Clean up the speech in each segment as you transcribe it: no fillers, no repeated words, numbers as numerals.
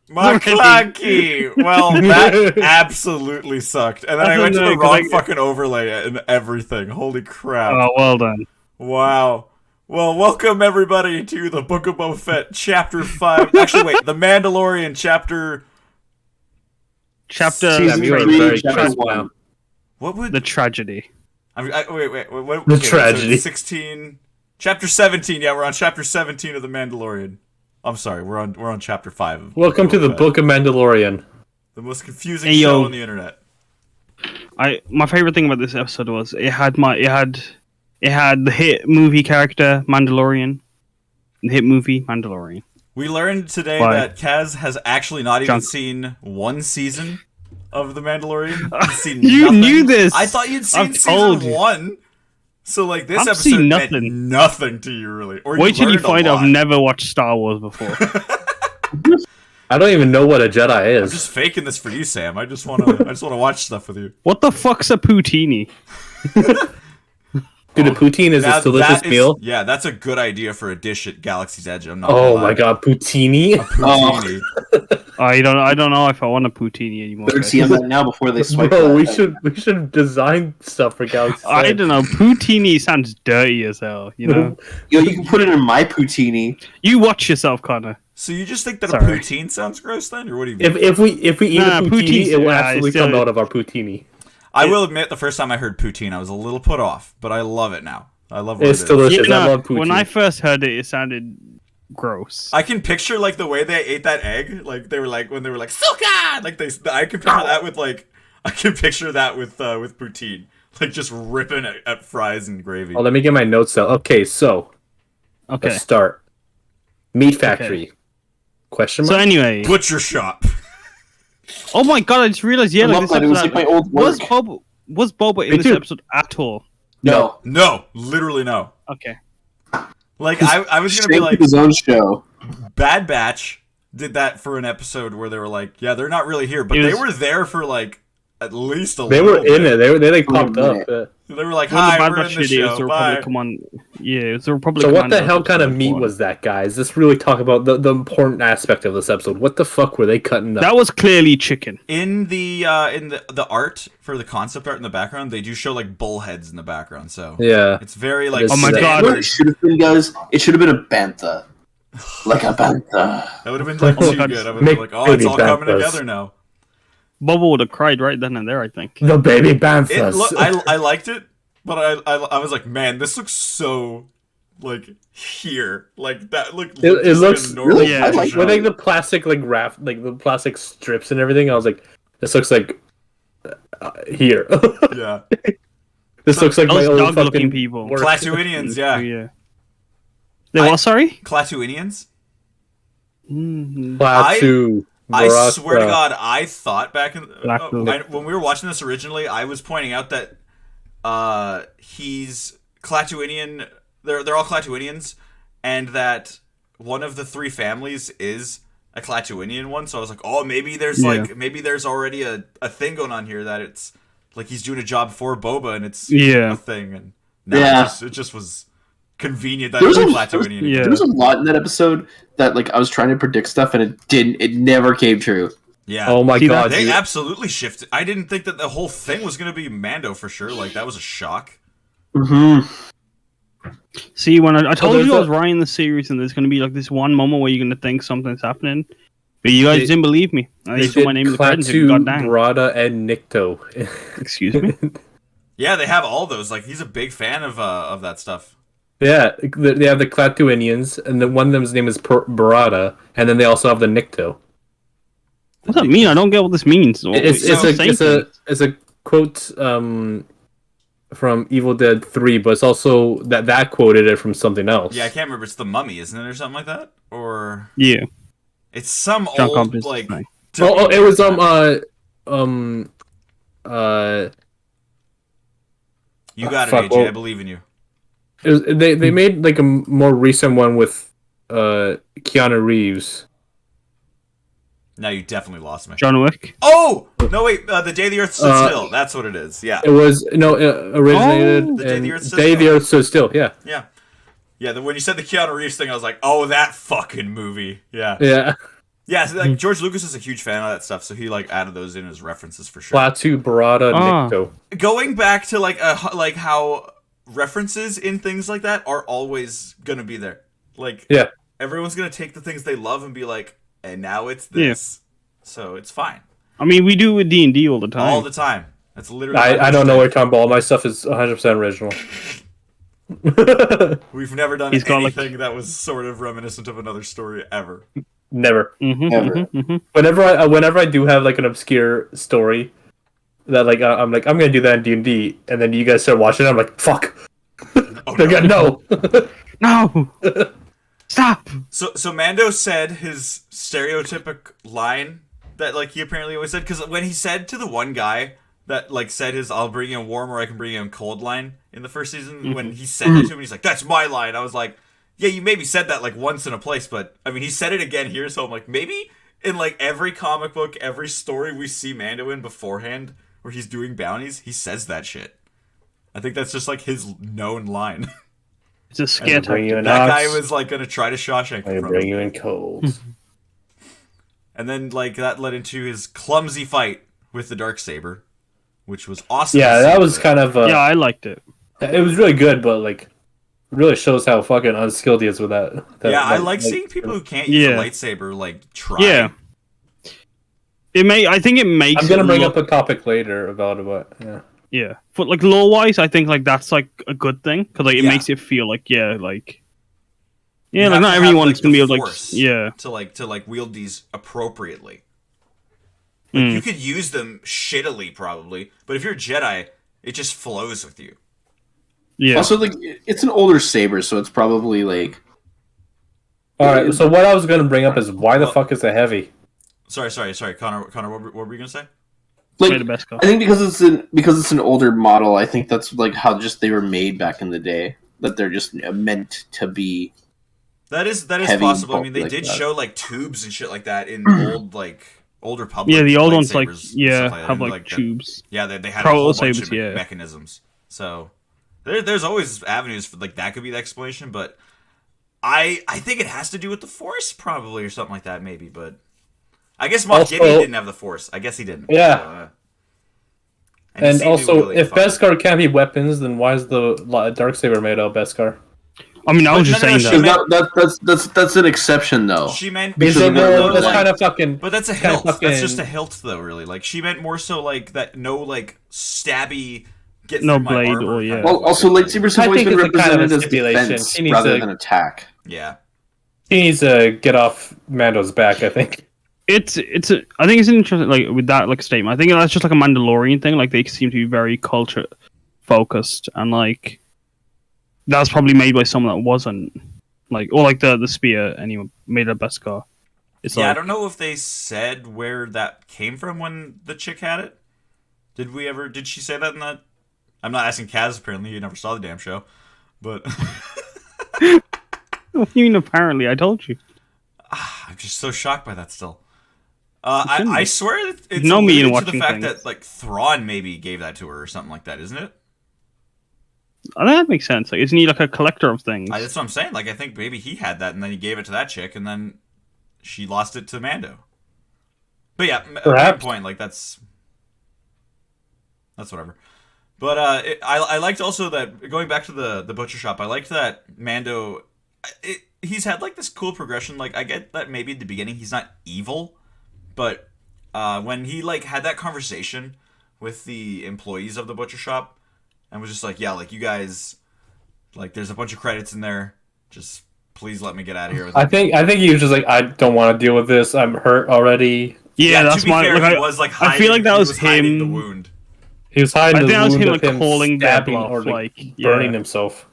McClunky! Well, that absolutely sucked. And then I went to the wrong fucking overlay and everything. Holy crap. Oh, well done. Wow. Well, welcome everybody to the Book of Boba Fett, Chapter 5. Actually, wait, The Mandalorian, Chapter... Season 3, Chapter 1. What would... The tragedy. Wait. What, the tragedy. So 16... Chapter 17, yeah, we're on Chapter 17 of The Mandalorian. I'm sorry, we're on Chapter 5. Welcome to the Book of Mandalorian. The most confusing show on the internet. My favorite thing about this episode was it had the hit movie character Mandalorian, the hit movie Mandalorian. We learned today that Kaz has actually not even seen one season of The Mandalorian. He's seen nothing. Knew this. I thought you'd seen season 1. So like this episode meant nothing to you really. Or wait till you find out I've never watched Star Wars before. I don't even know what a Jedi is. I'm just faking this for you, Sam. I just want to watch stuff with you. What the fuck's a poutine? Dude, a poutine is a delicious meal. Yeah, that's a good idea for a dish at Galaxy's Edge. I'm not. Oh my god, poutine! A poutine. I don't know if I want a poutine anymore. Better see that now before they swipe. Bro, we should design stuff for Galaxy's Edge. I don't know. Poutine sounds dirty as hell. You know. Yo, you can put it in my poutine. You watch yourself, Connor. So you just think that a poutine sounds gross then, or what do you mean? If we eat a poutine, it will absolutely come out of our poutine. I will admit, the first time I heard poutine, I was a little put off, but I love it now. I love what it's delicious. I love poutine. When I first heard it, it sounded gross. I can picture like the way they ate that egg, like they were like when they were like "Suka!" Like I can picture that with poutine, like just ripping at fries and gravy. Oh, let me get my notes out. Okay, so let's start. Meat factory. Okay. Question mark? So anyway, butcher shop. Oh my god! I just realized. Yeah, like this episode, it was like my old work. Was Boba in this episode at all? No, literally no. Okay. Like I was gonna be like his own show. Bad Batch did that for an episode where they were like, yeah, they're not really here, but they were there for like at least a little bit. They were in it. They like popped up. They were like, hi, we're in the show. Bye. Come on. Yeah, it was the Republic. So what the hell kind of meat was that, guys? Let's really talk about the important aspect of this episode. What the fuck were they cutting up? That was clearly chicken. In the art for the concept art in the background, they do show like bull heads in the background. So yeah, it's very like. Oh my god! What it should have been, guys. It should have been a bantha, like a bantha. That would have been like too good. I would have been like, oh, it's all coming together now. Boba would have cried right then and there, I think. The baby banthas. I liked it, but I was like, man, this looks so like here, like that. It looks normal. Yeah, I like the plastic like the plastic strips and everything. I was like, this looks like here. Yeah, this looks like my old fucking people. Klaatuinians, yeah. They what? Sorry, Klaatuinians. Klaatu. I swear to God, I thought back in when we were watching this originally, I was pointing out that he's Klaatuinian. They're all Klaatuinians, and that one of the three families is a Klaatuinian one. So I was like, oh, maybe there's already a thing going on here that it's like he's doing a job for Boba, and it's a thing. And it just was convenient that it was a Klaatuinian. There was a lot in that episode that like I was trying to predict stuff and it didn't. It never came true. Yeah. Oh my god. They absolutely shifted. I didn't think that the whole thing was gonna be Mando for sure. Like that was a shock. See, when I told you I was writing the series and there's gonna be like this one moment where you're gonna think something's happening, but you guys didn't believe me. I saw my name in the credits. Barada and Nikto. Excuse me. Yeah, they have all those. Like he's a big fan of that stuff. Yeah, they have the Klaatuinians, and one of them's name is Barada, and then they also have the Nikto. What does that mean? I don't get what this means. It's a quote from Evil Dead 3, but it's also that quoted it from something else. Yeah, I can't remember. It's the Mummy, isn't it, or something like that? Or it's some John old Compass, like. It was You got it, AJ. I believe in you. It was, they made like a more recent one with Keanu Reeves. Now you definitely lost me. John Wick. Oh no! Wait, the Day the Earth Stood Still. That's what it is. Yeah. It was originated. The Day the Earth Stood Day Still. the Earth Stood Still. Yeah. Yeah. When you said the Keanu Reeves thing, I was like, oh, that fucking movie. Yeah. Yeah. Yeah, so, like George Lucas is a huge fan of that stuff, so he like added those in as references for sure. Klaatu Barada Nikto. Going back to like how references in things like that are always gonna be there. Like everyone's gonna take the things they love and be like, and now it's this. So it's fine. I mean, we do it with D&D all the time. All the time. That's literally. I don't know what you're talking about. All my stuff is 100% original. We've never done anything that was sort of reminiscent of another story ever. Never. Never. Whenever I do have like an obscure story that like I'm gonna do that in D&D, and then you guys start watching it, I'm like, fuck. No. No. Stop. So Mando said his stereotypic line that like he apparently always said, because when he said to the one guy that like said his "I'll bring you in warm or I can bring you in cold" line in the first season, when he said it to him, he's like, "That's my line." I was like, yeah, you maybe said that like once in a place, but I mean, he said it again here, so I'm like, maybe in like every comic book, every story we see Mando in beforehand, where he's doing bounties, he says that shit. I think that's just like his known line. It's a scare tactic. That guy was like gonna try to Shawshank I from bring him. you in cold. And then like that led into his clumsy fight with the Darksaber, which was awesome. Yeah, that was kind of. Yeah, I liked it. It was really good, but like, it really shows how fucking unskilled he is with that. Yeah, I like seeing people who can't use a lightsaber like try. Yeah. I think it makes. I'm gonna bring up a topic later about what. Yeah. Yeah, but like lore wise, I think like that's like a good thing because like it makes it feel like like not everyone's gonna be able to like wield these appropriately. Like, you could use them shittily probably, but if you're a Jedi, it just flows with you. Yeah. Also, like it's an older saber, so it's probably like. All right. So what I was gonna bring up is why the fuck is it heavy? Sorry, Connor. What were you gonna say? Like, the best I think because it's an older model, I think that's like how just they were made back in the day. That they're just meant to be. That is possible. I mean, they did show like tubes and shit like that in Old Republic. Yeah, the old ones like have like tubes. They had a whole bunch of mechanisms. So there's always avenues for like that could be the explanation, but I think it has to do with the Force probably or something like that maybe, but. I guess Moff Gideon didn't have the Force. I guess he didn't. Yeah. So, and also, if Beskar can't be weapons, then why is the Darksaber made out of Beskar? I mean, I was just saying that. That's an exception, though. She meant that's kind of fucking. But that's a hilt. That's just a hilt, though. Really, like she meant more so like that. No, like stabby. Get no blade or Well, also lightsabers have always been represented as defense rather than attack. Yeah. He needs to get off Mando's back. I think. I think it's interesting, like with that like statement. I think that's just like a Mandalorian thing. Like they seem to be very culture focused, and like that's probably made by someone that wasn't like, or like the spear anyway made a Beskar. I don't know if they said where that came from when the chick had it. Did she say that in that? I'm not asking Kaz. Apparently, you never saw the damn show, but. What do you mean? Apparently, I told you. I'm just so shocked by that still. I swear it's no me in to watching the fact things. that like Thrawn maybe gave that to her or something like that, isn't it? I think that makes sense. Like, isn't he like a collector of things? That's what I'm saying. Like, I think maybe he had that and then he gave it to that chick and then she lost it to Mando. But yeah, at that point, like that's whatever. But I liked also that going back to the butcher shop. I liked that Mando. He's had like this cool progression. Like I get that maybe at the beginning he's not evil. But when he like had that conversation with the employees of the butcher shop and was just like, yeah, like you guys, like there's a bunch of credits in there. Just please let me get out of here. I think he was just like, I don't want to deal with this. I'm hurt already. Yeah, that's my. Fair, like, he was like I feel like that was him. The wound. He was hiding the wound. I think that was him like calling their bluff, or like burning himself.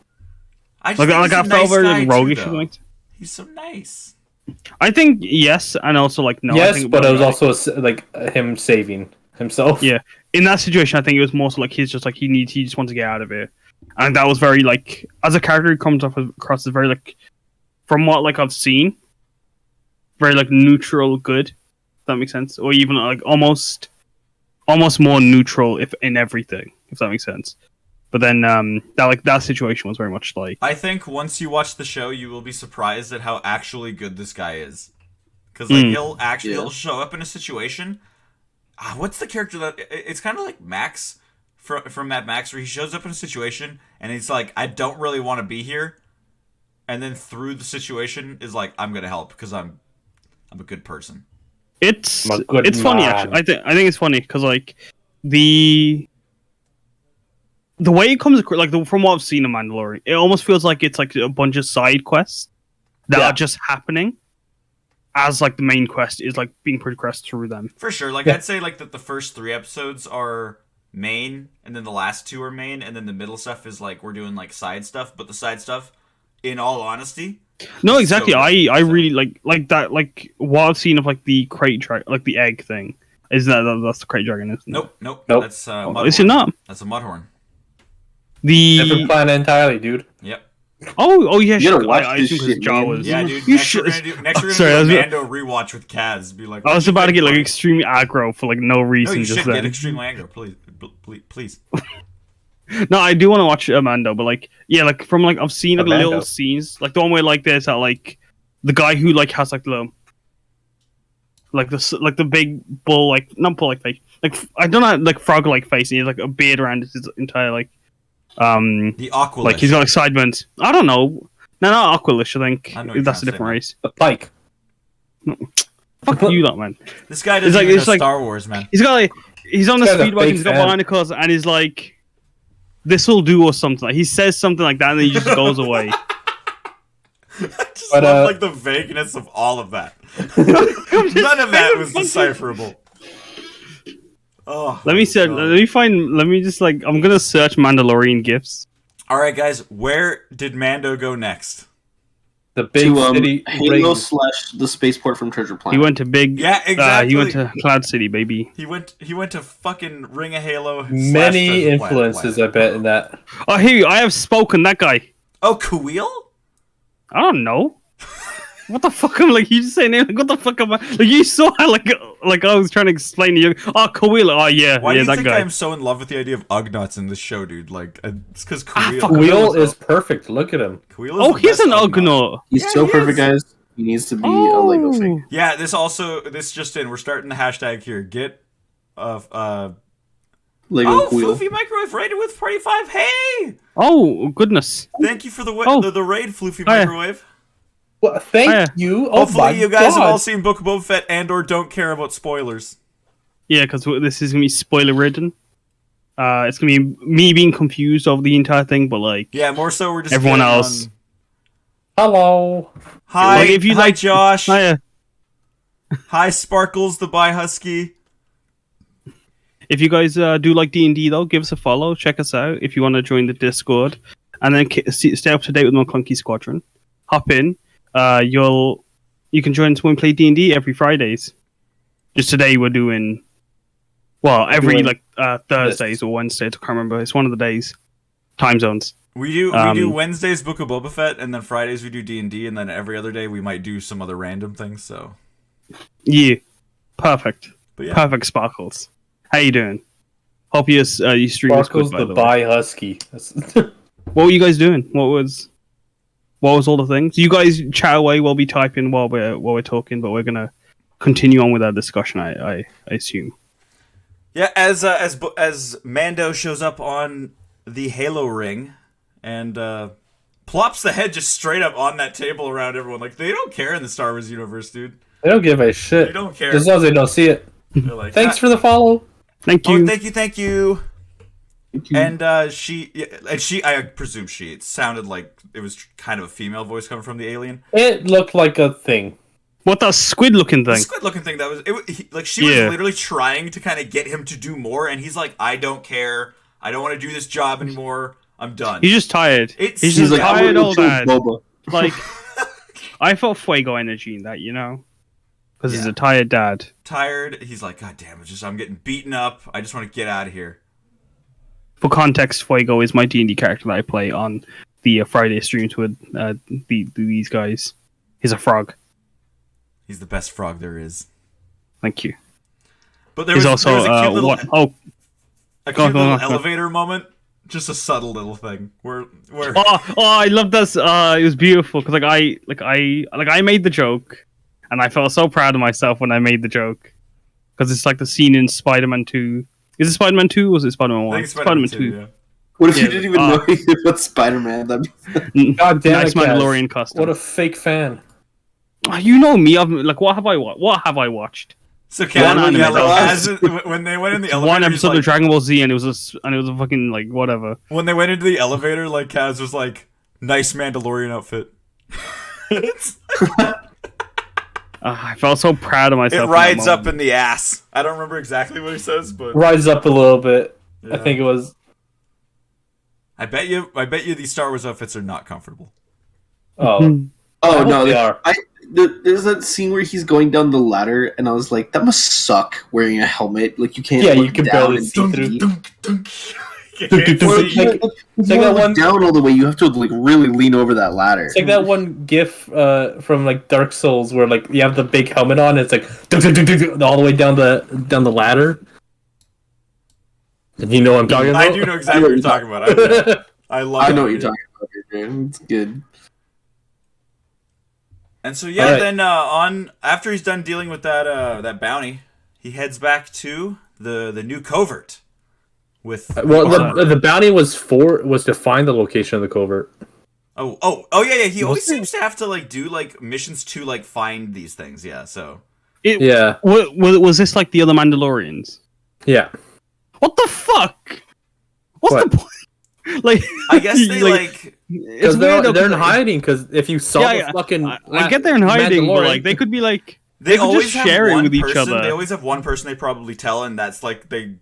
I felt very like roguish. He's so nice. I think yes, and also like no. Yes, I think but it was also like him saving himself. Yeah, in that situation, I think it was more so like he's just like he just wants to get out of it, and that was very like as a character he comes across as very like from what like I've seen, very like neutral good. If that makes sense, or even like almost more neutral if in everything. If that makes sense. But then that situation was very much like. I think once you watch the show, you will be surprised at how actually good this guy is. because like he'll show up in a situation. What's the character that? It's kind of like Max from Mad Max, where he shows up in a situation and he's like, I don't really want to be here, and then through the situation is like, I'm gonna help because I'm a good person. It's funny actually. I think it's funny because like the way it comes across, like from what I've seen of Mandalorian, it almost feels like it's like a bunch of side quests that are just happening as like the main quest is like being progressed through them. For sure. Like I'd say like that the first 3 episodes are main, and then the last 2 are main, and then the middle stuff is like we're doing like side stuff, but the side stuff, in all honesty, no, exactly. So I really like that. Like what I've seen of like the crate dragon, like the egg thing. Is that's the crate dragon? Isn't it? Nope. That's Mudhorn. Is it not? That's a Mudhorn. Different planet entirely, dude. Yep. Oh yeah. You gotta watch this shit, shit, Jawas. Yeah, dude. You Next should. we're gonna do a Mando rewatch with Kaz. Be like, I was about to get like extremely aggro for like no reason. No, you just should then. get extremely aggro, please. No, I do want to watch Mando, but like, yeah, like from like I've seen like little scenes, like the one where like there's that like the guy who like has like the big bull like not bull like face like I don't know like frog like face and he has like a beard around his entire like the Aqualish. like he's got like sideburns. I don't know. No, not Aqualish. I think that's a different race. The Pike. No. Fuck you, that man. This guy doesn't even know Star Wars, man. He's got like he's on the speed bike. He's got fan. binacles and he's like, "This will do" or something. Like, he says something like that and then he just goes away. I just love like the vagueness of all of that. None of that was decipherable. Oh, let me just like I'm gonna search Mandalorian gifs. All right, guys, where did Mando go next? The big city Halo / the spaceport from Treasure Planet. He went to big. Yeah, exactly. He went to Cloud City, baby. He went to fucking Ring of Halo. Many influences, I bet, in that. Oh, here I have spoken. That guy. Oh, Kuil? I don't know. What the fuck? I'm like, you just saying like, what the fuck am I? Like, you saw how like I was trying to explain to you. Oh, Kuil. Oh, yeah. Why do you that think guy. I'm so in love with the idea of Ugnaughts in this show, dude? Like, it's because Kuil. Kuil is perfect. Look at him. Kuil is he's an Ugnaught. He's so perfect, guys. He needs to be a Lego figure. Yeah, this just in. We're starting the hashtag here. Get Lego Kuil. Floofy Microwave rated with 45. Hey! Oh, goodness. Thank you for the raid, Floofy Microwave. Well, thank you. Hopefully you guys have all seen Book of Boba Fett and or don't care about spoilers. Yeah, because this is going to be spoiler-ridden. It's going to be me being confused over the entire thing, but like... Yeah, more so we're just... Everyone else. Hello. Hi, like, if you hi Josh. Hiya. Hi, Sparkles, the Bi Husky. If you guys do like D&D, though, give us a follow. Check us out if you want to join the Discord. And then stay up to date with my Clunky Squadron. Hop in. You can join us when we play D&D every Fridays. Just today we're doing... Well, every Thursdays or Wednesdays. I can't remember. It's one of the days. Time zones. We do Wednesdays Book of Boba Fett, and then Fridays we do D&D, and then every other day we might do some other random things, so... Yeah. Perfect. But yeah. Perfect, Sparkles. How you doing? Hope you stream Sparkles good, by the the way. Bi Husky. What were you guys doing? What was all the things? You guys chat away while we type in while we're talking, but we're gonna continue on with our discussion. I assume. Yeah, as Mando shows up on the Halo ring, and plops the head just straight up on that table around everyone. Like, they don't care in the Star Wars universe, dude. They don't give a shit. They don't care. As long as they don't see it. They're like, Thanks for the follow. Thank you. Oh, thank you. And I presume it sounded like it was kind of a female voice coming from the alien. It looked like a thing. What, that squid-looking thing? The squid-looking thing, that was... she was literally trying to kind of get him to do more, and he's like, I don't care. I don't want to do this job anymore. I'm done. He's just tired. He's just like, tired all that. Boba. Like, I felt Fuego energy in that, you know? Because he's a tired dad. Tired. He's like, God damn it, I'm getting beaten up. I just want to get out of here. For context, Fuego is my D&D character that I play on the Friday streams with these guys. He's a frog. He's the best frog there is. Thank you. But there was a cute little, go. elevator moment. Just a subtle little thing where. I love this. It was beautiful because I made the joke, and I felt so proud of myself when I made the joke because it's like the scene in Spider-Man 2. Is it Spider-Man 2 or was it Spider-Man 1? I think Spider-Man 2. Yeah. What if Yeah, you didn't even know anything about Spider-Man? God damn Nice it, Kaz. Mandalorian custom. What a fake fan. You know me. Like, what have I watched? So Kaz, One yeah, anime, like, when they went in the elevator, One he's episode like, of Dragon Ball Z, and it was a fucking like whatever. when they went into the elevator, like Kaz was like, "Nice Mandalorian outfit." I felt so proud of myself. It rides up in the ass. I don't remember exactly what he says, but Rise up a little bit. yeah. I think it was. I bet you these Star Wars outfits are not comfortable. Oh, Oh I no, hope they are. there's that scene where he's going down the ladder, and I was like, that must suck wearing a helmet. Like you can't. Yeah, look you can down barely and see see. through. You can't Or, see. like, You It's like can't that look one. down all the way. You have to like really lean over that ladder. It's like that one GIF from like Dark Souls where like you have the big helmet on. And it's like all the way down the ladder. Do you know what I'm talking about? I do know exactly what you're talking about. I love. I know what it. you're talking about, here, man. It's good. And so yeah, Alright. then after he's done dealing with that bounty, he heads back to the new covert with Well, armor. the bounty was to find the location of the covert. Oh yeah. He always seems to have to like do like missions to like find these things. Yeah. So Yeah, Was this like the other Mandalorians? yeah. What the fuck? What's What? the point? Like, I guess they like Because it's weird though, they're in 'cause, hiding. Because if you saw Yeah, the fucking, I get they're in hiding, but Mandalorian- like they could be like they could always just have share it one with each person. other. They always have one person they probably tell, and that's like they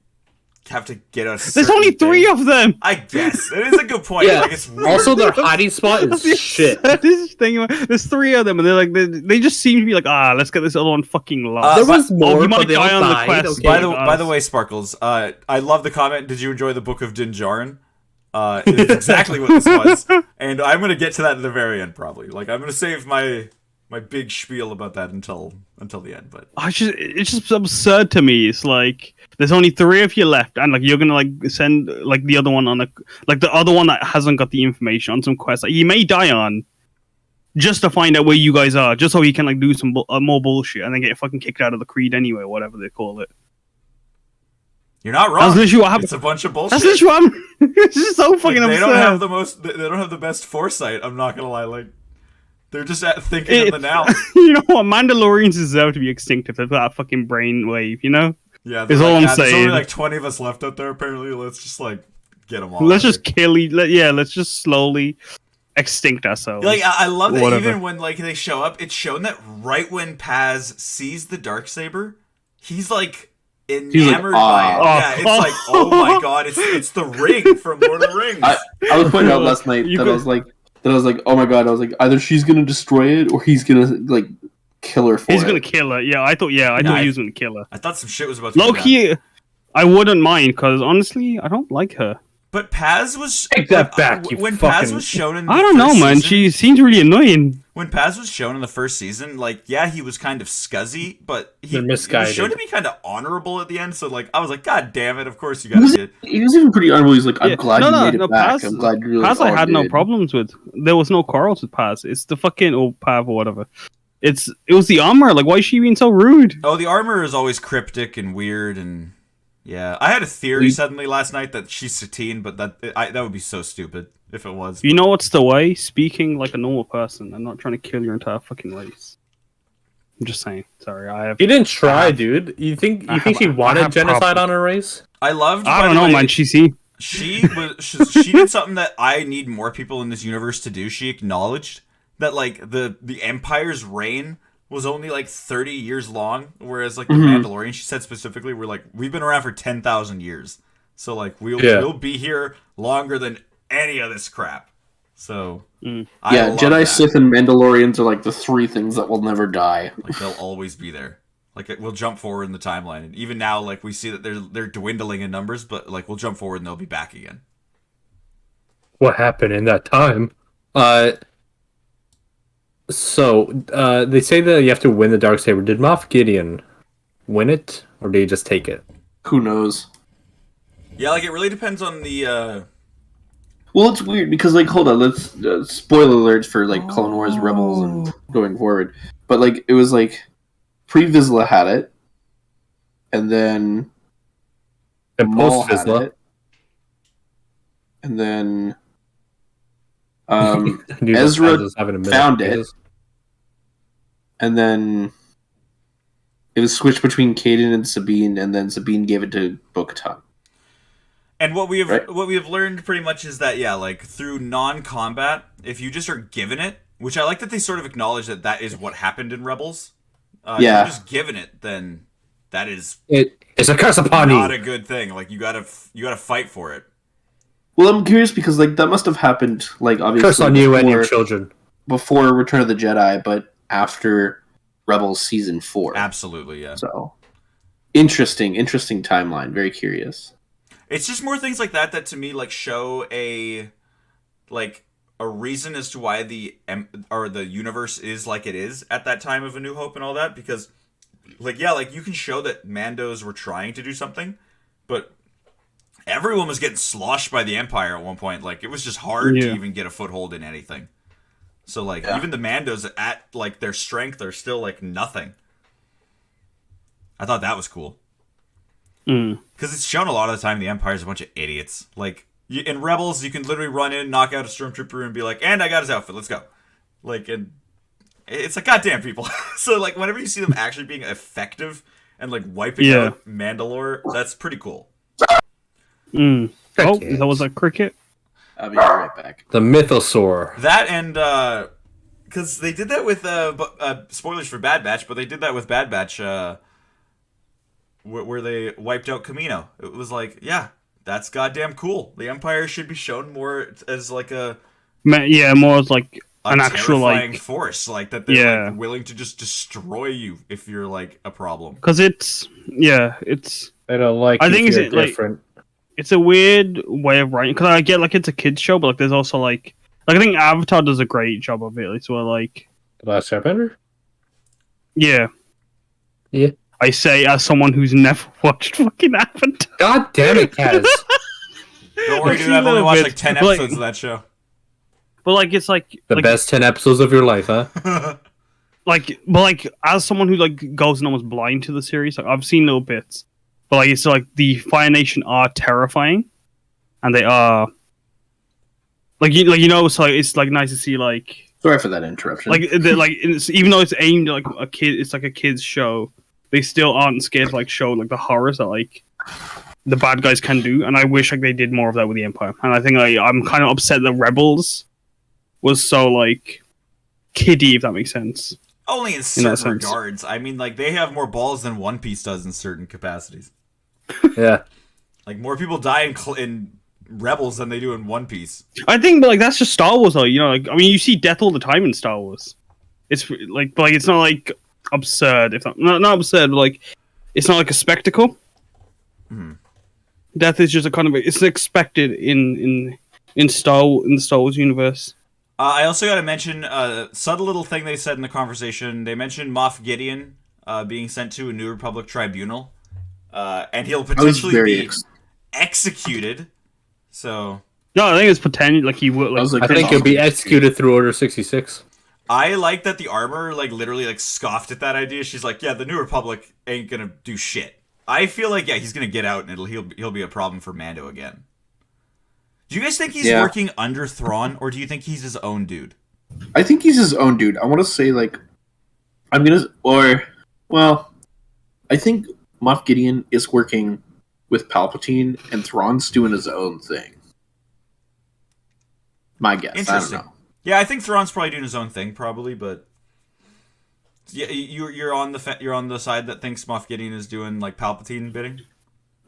have to get us. There's only 3 of them. I guess it is a good point. Yeah. Like it's weird. Also, their hiding spot is shit. This thing, there's 3 of them, and they're like they just seem to be like, let's get this other one fucking lost. There was more, he might but they die all on the died. quest. Okay. By the way, Sparkles, I love the comment. Did you enjoy the Book of Din Djarin? It's exactly what this was, and I'm gonna get to that at the very end probably. Like I'm gonna save my big spiel about that until the end. But It's just absurd to me. It's like there's only 3 of you left, and like you're gonna like send like the other one on the other one that hasn't got the information on some quest that he may die on, just to find out where you guys are, just so he can like do some more bullshit and then get fucking kicked out of the creed anyway, whatever they call it. you're not wrong. That's literally what happened. It's a bunch of bullshit. That's literally what I'm. It's just so fucking Like, absurd. they don't have the best foresight. I'm not gonna lie. Like they're just thinking of the now. You know what? Mandalorians deserve to be extinct if they've got that fucking brain wave. You know. Yeah, Is they're all like, I'm There's saying. only like 20 of us left out there. Apparently, let's just like get them all. Let's out just kill. Let's just slowly extinct ourselves. Like I love that Whatever. even when like they show up, it's shown that right when Paz sees the Darksaber, he's like enamored by it. "Aw." Yeah, it's like, oh my god, it's the ring from Lord of the Rings. I was pointing out last night You that could- I was like, oh my god, I was like, either she's gonna destroy it or he's gonna like kill her for He's it. gonna kill her. Yeah, I thought he was gonna kill her. I thought some shit was about to go down. Loki, I wouldn't mind because honestly, I don't like her. But Paz was Take that back, you when Paz fucking- was shown in the I don't know, first man. season- She seems really annoying. when Paz was shown in the first season, like, yeah, he was kind of scuzzy, but he They're misguided. was shown to be kind of honorable at the end. So, like, I was like, God damn it! Of course you He gotta was, get. he was even pretty honorable. He's like, I'm Yeah. glad No, you no, made it no, back. Paz- I'm glad you really. Paz, I oh, had no dude." problems with. There was no quarrels with Paz. It's the fucking Pav or whatever. It was the armor. Like, why is she being so rude? Oh, the armor is always cryptic and weird, and yeah, I had a theory suddenly last night that she's Satine, but that would be so stupid if it was. You know what's the way? Speaking like a normal person and not trying to kill your entire fucking race. I'm just saying. Sorry, I have. He didn't try, dude. You think I she have wanted genocide problems. on her race? I loved. I by don't the know, way, man. She she did something that I need more people in this universe to do. She acknowledged that like the Empire's reign was only like 30 years long, whereas like the Mandalorian, she said specifically, we've been around for 10,000 years, so like we'll be here longer than any of this crap. So I Yeah, love Jedi, that. Sith, and Mandalorians are like the 3 things that will never die. Like they'll always be there. Like we'll jump forward in the timeline, and even now, like we see that they're dwindling in numbers, but like we'll jump forward and they'll be back again. What happened in that time? So they say that you have to win the Darksaber. Did Moff Gideon win it, or did he just take it? Who knows? Yeah, like it really depends on the. Well, it's weird because, like, hold on, let's spoiler alerts for like Clone Wars, Rebels, and going forward. but like it was like pre-Vizsla had it, and then And Maul post had Vizsla. it, and then Ezra Ezra found it, and then it was switched between Kaden and Sabine, and then Sabine gave it to Bo-Katan. And what we have Right. what we have learned pretty much is that like through non-combat, if you just are given it, which I like that they sort of acknowledge that is what happened in Rebels. If you're just given it, then that is It's a curse upon not you. a good thing. Like you gotta fight for it. Well, I'm curious because like that must have happened like obviously Curse on you and your children. before Return of the Jedi, but after Rebels season 4. Absolutely, yeah. So interesting timeline. Very curious. It's just more things like that to me like show a reason as to why the universe is like it is at that time of A New Hope and all that, because like you can show that Mandos were trying to do something, but everyone was getting sloshed by the Empire at one point. Like it was just hard to even get a foothold in anything. So like even the Mandos at like their strength are still like nothing. I thought that was cool. Because it's shown a lot of the time the Empire's a bunch of idiots. Like, in Rebels, you can literally run in, knock out a Stormtrooper, and be like, and I got his outfit, let's go. Like, and it's like, goddamn people. So, like, whenever you see them actually being effective and, like, wiping out Mandalore, that's pretty cool. Oh, that was a cricket? I'll be right back. The Mythosaur. That and, because they did that with, spoilers for Bad Batch, but they did that with Bad Batch, where they wiped out Kamino. It was like, yeah, that's goddamn cool. The Empire should be shown more as like more as like an actual terrifying like force, like that they're like willing to just destroy you if you're like a problem. Because it's I don't like. I think it's different. Like it's a weird way of writing, because I get like it's a kids show, but like there's also like I think Avatar does a great job of it. It's where like The Last Airbender. Yeah. I say as someone who's never watched fucking Avatar. God damn it, Kaz. Don't worry, dude. I've only watched like 10 episodes of that show. But like, it's like the best 10 episodes of your life, huh? But as someone who like goes in almost blind to the series, like I've seen little bits, but like it's like the Fire Nation are terrifying, and they are it's like nice to see like. Sorry for that interruption. Like even though it's aimed at like a kid, it's like a kids show. They still aren't scared to like show like the horrors that like the bad guys can do, and I wish like they did more of that with the Empire. And I think I'm kind of upset that Rebels was so like kiddie, if that makes sense. Only in certain regards. I mean, like they have more balls than One Piece does in certain capacities. Yeah, like more people die in Rebels than they do in One Piece. I think, but like that's just Star Wars, though. You know, like I mean, you see death all the time in Star Wars. It's like, but like it's not like absurd. If not absurd, but like it's not like a spectacle. Death is just a kind of it's expected in the Star Wars universe. I also got to mention a subtle little thing they said in the conversation. They mentioned Moff Gideon being sent to a New Republic tribunal, and he'll potentially be executed. So no, I think it's potential. Like he would. Like, I think he'll be executed through Order 66. I like that the armor like literally like scoffed at that idea. She's like, yeah, the New Republic ain't gonna do shit. I feel like he's gonna get out and he'll be a problem for Mando again. Do you guys think he's working under Thrawn, or do you think he's his own dude? I think he's his own dude. I want to say like I think Moff Gideon is working with Palpatine, and Thrawn's doing his own thing. My guess. Interesting. I don't know. Yeah, I think Thrawn's probably doing his own thing, probably, but yeah, you're on the side that thinks Moff Gideon is doing like Palpatine bidding.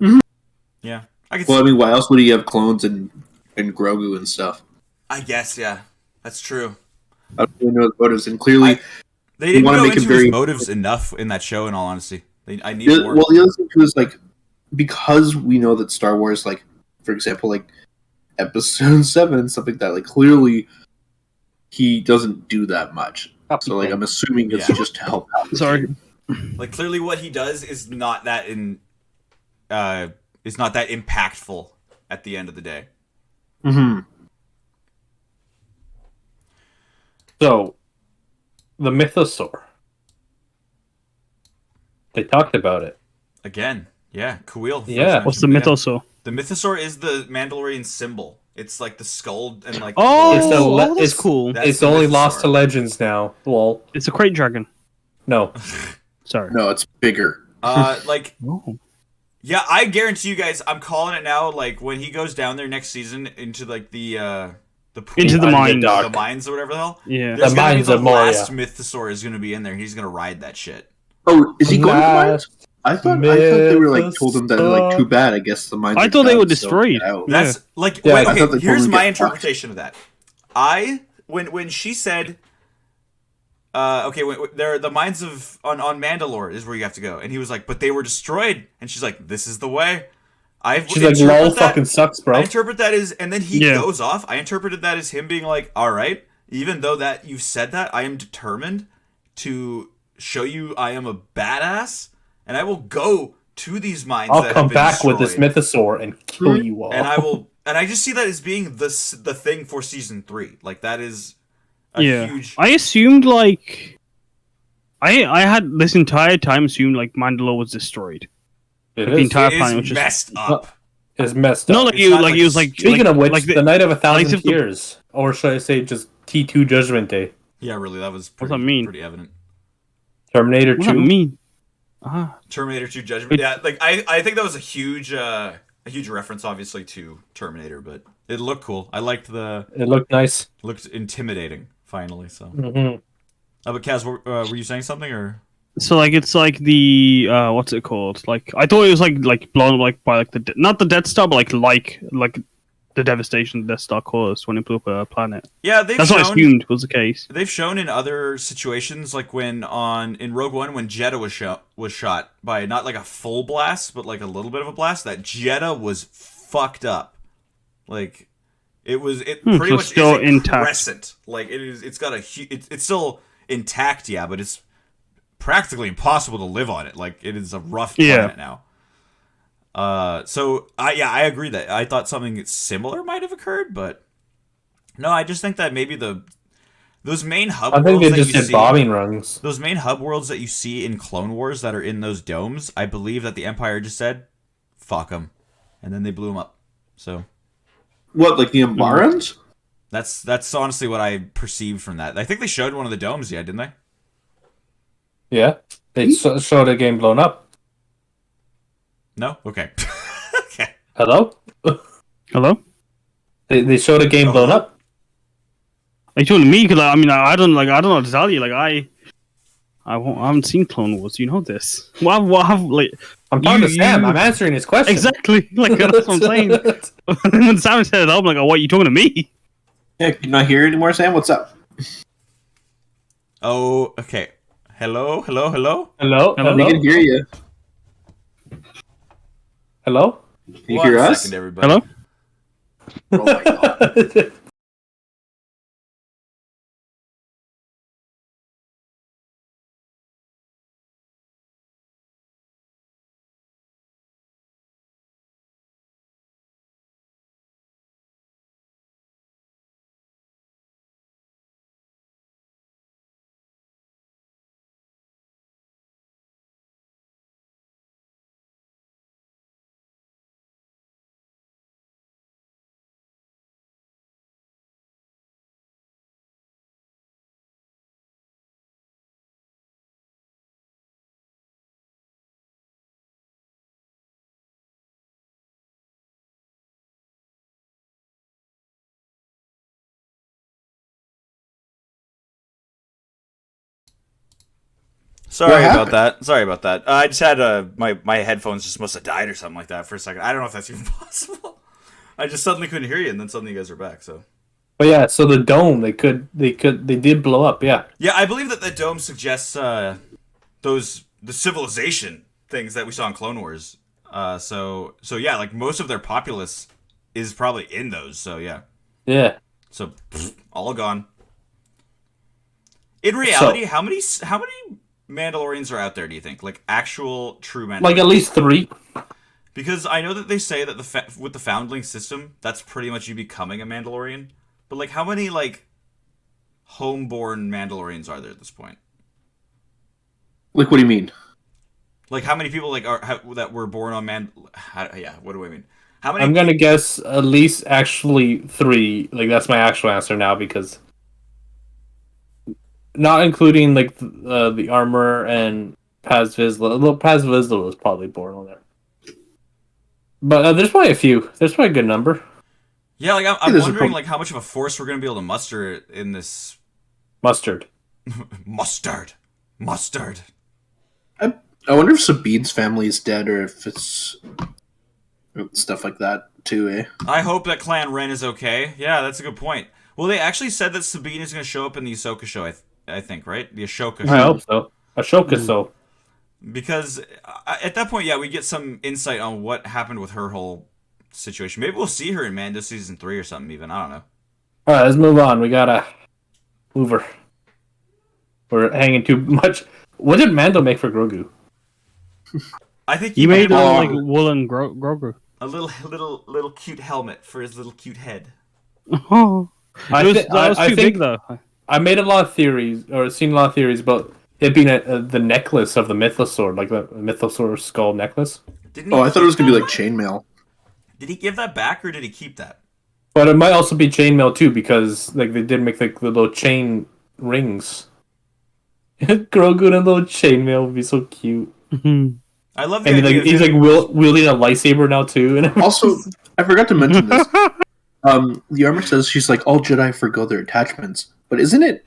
Mm-hmm. Yeah, I mean, why else would he have clones and Grogu and stuff? I guess, yeah, that's true. I don't really know his motives, and clearly they didn't go into his motives enough in that show. In all honesty, I need more. Well, the other thing too is like because we know that Star Wars, like for example, like Episode 7 and stuff like that, like clearly he doesn't do that much. So like I'm assuming it's just to help out. Sorry. Like clearly what he does is not that impactful at the end of the day. Mm-hmm. So the Mythosaur. They talked about it. Again. Yeah, Kuil. first Yeah. mentioned, What's the but yeah. mythosaur? The mythosaur is the Mandalorian symbol. It's like the skull and like. Oh, that's it's cool. That's it's the only mythosaur. lost to legends now. Lol. It's a crate dragon. No. Sorry. No, it's bigger. Like Oh. yeah, I guarantee you guys, I'm calling it now. Like when he goes down there next season into like the pool, Into the mines. the mines or whatever the hell. Yeah. There's The gonna be mines the of Moria. last mythosaur is gonna be in there. He's gonna ride that shit. Oh, is he going to the mines? I thought they were like Mythos- told him that like too bad. I guess the mines. I are thought they done, were so destroyed. get out. Yeah. That's like Yeah, wait, I thought they okay. Here's told him to my get interpretation of that. When she said, okay, there the mines of on Mandalore is where you have to go, and he was like, but they were destroyed, and she's like, this is the way. She's like, lol, fucking sucks, bro. I interpret that as, and then he Yeah. goes off. I interpreted that as him being like, all right, even though that you've said that, I am determined to show you I am a badass, and I will go to these mines. I'll that come have been back with this destroyed, mythosaur and kill you all. and I will, and I just see that as being the thing for season 3. Like that is a Yeah. huge. I assumed like I had this entire time assumed like Mandalore was destroyed. It the is. entire It planet is was just messed up. It's messed up. no, like It's you, not like like he was like. Speaking of which, like the night of a like thousand if the- years, or should I say, just T2 Judgment Day, Yeah, really, that was What's that mean? pretty evident. Terminator What does that 2. mean? Ah, Terminator 2 Judgment. Yeah, like I think that was a huge reference, obviously, to Terminator, but it looked cool. I liked It looked nice. looked intimidating. Finally, so. Mm-hmm. But Kaz, were you saying something or? so like it's like the what's it called? Like I thought it was like blown up like by like the not the Death Star, but like the devastation the Death Star caused when it blew up a planet. Yeah, they've That's what I shown. assumed was the case. They've shown in other situations, like when in Rogue One, when Jeddah was shot by not like a full blast, but like a little bit of a blast, that Jeddah was fucked up. Like it pretty so much still is a intact. crescent. Like it's got it's still intact, yeah, but it's practically impossible to live on it. Like it is a rough planet now. So I agree that I thought something similar might have occurred, but no, I just think that maybe those main hub I think worlds they that just you did see, bombing runs. those main hub worlds that you see in Clone Wars that are in those domes, I believe that the Empire just said, "Fuck them," and then they blew them up. So What, like the Ambarans? that's honestly what I perceived from that. I think they showed one of the domes, yeah, didn't they? Yeah, they showed a game blown up. No, okay, okay. Hello? Hello? They showed a game blown up. Are you telling me? Because I mean, I don't know what to tell you. Like I haven't seen Clone Wars. You know this. What have like? I'm talking to Sam. you- I'm answering his question. Exactly. Like that's what I'm saying. When Sam said it, I'm like, oh, what? You talking to me? Yeah, can you not hear anymore, Sam? What's up? Oh, okay. Hello. Hello? Hello? We can hear you. Hello? Can you hear One us? second, everybody. Hello? Oh my god. Sorry What about happened? that. Sorry about that. I just had my headphones just must have died or something like that for a second. I don't know if that's even possible. I just suddenly couldn't hear you, and then suddenly you guys are back. So But yeah, so the dome they did blow up. Yeah, yeah, I believe that the dome suggests the civilization things that we saw in Clone Wars. So yeah, like most of their populace is probably in those. So yeah, yeah. so all gone. In reality, how many Mandalorians are out there? Do you think, like actual true Mandalorians? Like at least 3. Because I know that they say that with the foundling system, that's pretty much you becoming a Mandalorian. But like, how many like homeborn Mandalorians are there at this point? Like, what do you mean? Like how many people that were born on what do I mean? How many? I'm gonna guess at least actually 3. Like that's my actual answer now because not including like the armor and Paz Vizsla. Well, Paz Vizsla was probably born on there. But there's probably a few. There's probably a good number. Yeah, like I'm wondering like how much of a force we're gonna be able to muster in this Mustard. mustard. I wonder if Sabine's family is dead or if it's stuff like that too. I hope that Clan Ren is okay. Yeah, that's a good point. Well, they actually said that Sabine is gonna show up in the Ahsoka show. I think right, the Ashoka show. I hope so. Ashoka, so. Because at that point, yeah, we get some insight on what happened with her whole situation. Maybe we'll see her in Mando season 3 or something. Even I don't know. All right, let's move on. We gotta move her. We're hanging too much. What did Mando make for Grogu? I think he made like a woolen Grogu. A little cute helmet for his little cute head. Oh, that was too big though. I made a lot of theories, or seen a lot of theories about it being the necklace of the Mythosaur, like the Mythosaur skull necklace. I thought it was gonna be like chainmail. Did he give that back, or did he keep that? But it might also be chainmail too, because like they did make like the little chain rings. Grogu in a little chainmail would be so cute. I love the and idea he's like wielding a lightsaber now too. And also, I forgot to mention this. The armor says she's like all Jedi forgo their attachments, but isn't it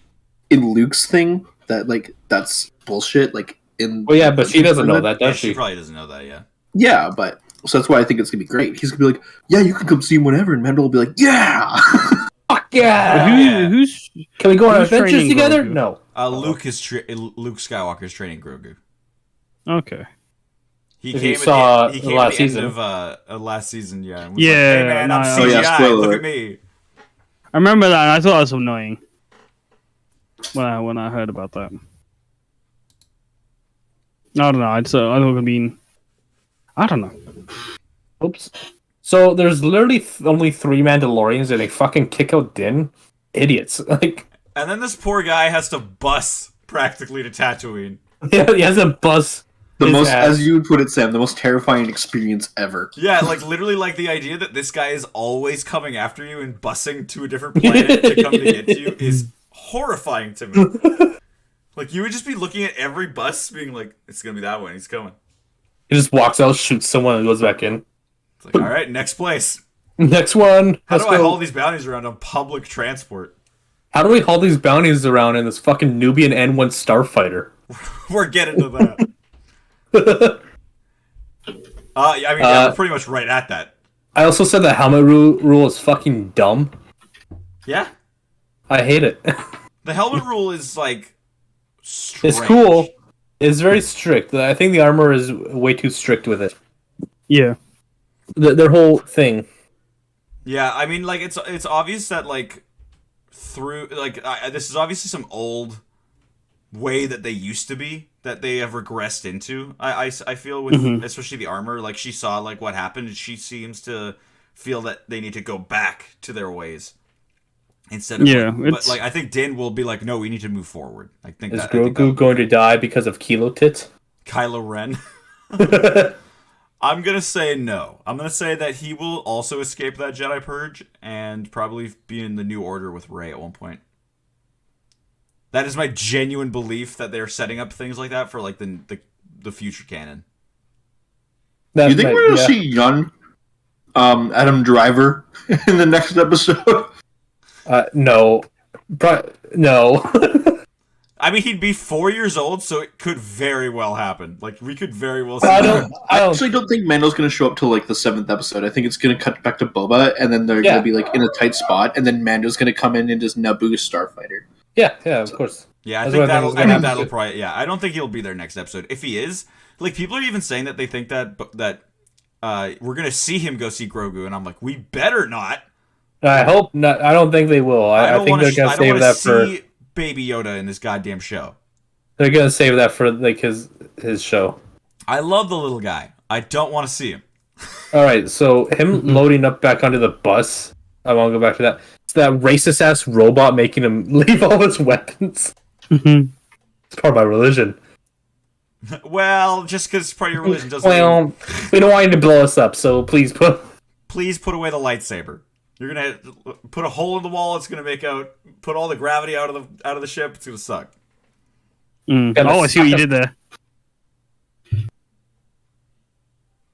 in Luke's thing that like that's bullshit? Like in well, yeah, but she doesn't know that, does she? She probably doesn't know that. Yeah. Yeah, but so that's why I think it's gonna be great. He's gonna be like, "Yeah, you can come see him whenever," and Mendel will be like, "Yeah, fuck yeah!" Who's can we go on adventures together? Grogu? No. Luke Skywalker is training Grogu. Okay. He If came you saw at the the last end season. of last season, yeah. And was Yeah, like, hey man, I'm no, CGI. yeah, spoiler Look alert. at me. I remember that. And I thought it was annoying when I heard about that. I don't know. I thought it would mean. I don't know. Oops. So there's literally only 3 Mandalorians, and they fucking kick out Din. Idiots. Like. And then this poor guy has to bus practically to Tatooine. Yeah, he has a bus. the His most, ass. as you would put it, Sam, the most terrifying experience ever." Yeah, like literally, like the idea that this guy is always coming after you and busing to a different planet to come to get to you is horrifying to me. Like you would just be looking at every bus, being like, "It's gonna be that one. He's coming." He just walks out, shoots someone, and goes back in. It's like, all right, next place. Next one. How Let's do I go. haul these bounties around on public transport? How do we haul these bounties around in this fucking Nubian N1 starfighter? We're getting to that. Yeah, we're pretty much right at that. I also said the helmet rule is fucking dumb. Yeah, I hate it. the helmet rule is like strange. It's cool. It's very strict. I think the armor is way too strict with it. Yeah. Their whole thing. Yeah, I mean, like it's obvious that like this is obviously some old way that they used to be that they have regressed into. I feel with especially the armor, like she saw like what happened, and she seems to feel that they need to go back to their ways instead of but like I think Din will be like, no, we need to move forward. I think Is Grogu going to die because of Kilo Tits? Kylo Ren. I'm gonna say no. I'm gonna say that he will also escape that Jedi purge and probably be in the New Order with Rey at one point. That is my genuine belief that they're setting up things like that for like the future canon. You think we're gonna see young Adam Driver in the next episode? No. No. I mean, he'd be 4 years old, so it could very well happen. Like, we could very well see I actually don't think Mando's going to show up till like the 7th episode. I think it's going to cut back to Boba, and then they're going to be like in a tight spot, and then Mando's going to come in and just Naboo starfighter. Yeah, of course. Yeah, I think that'll probably. Yeah, I don't think he'll be there next episode. If he is, like, people are even saying that they think that we're going to see him go see Grogu, and I'm like, we better not. I hope not. I don't think they will. I think they're going to save that for Baby Yoda in this goddamn show. They're gonna save that for like his show. I love the little guy. I don't want to see him. All right, so him loading up back onto the bus. I want to go back to that. It's that racist ass robot making him leave all his weapons. It's part of my religion. Well, just because part of your religion doesn't. Well, we don't want you to blow us up, so please put away the lightsaber. You're gonna put a hole in the wall. It's gonna put all the gravity out of the ship. It's gonna suck. Oh, I see what you did there.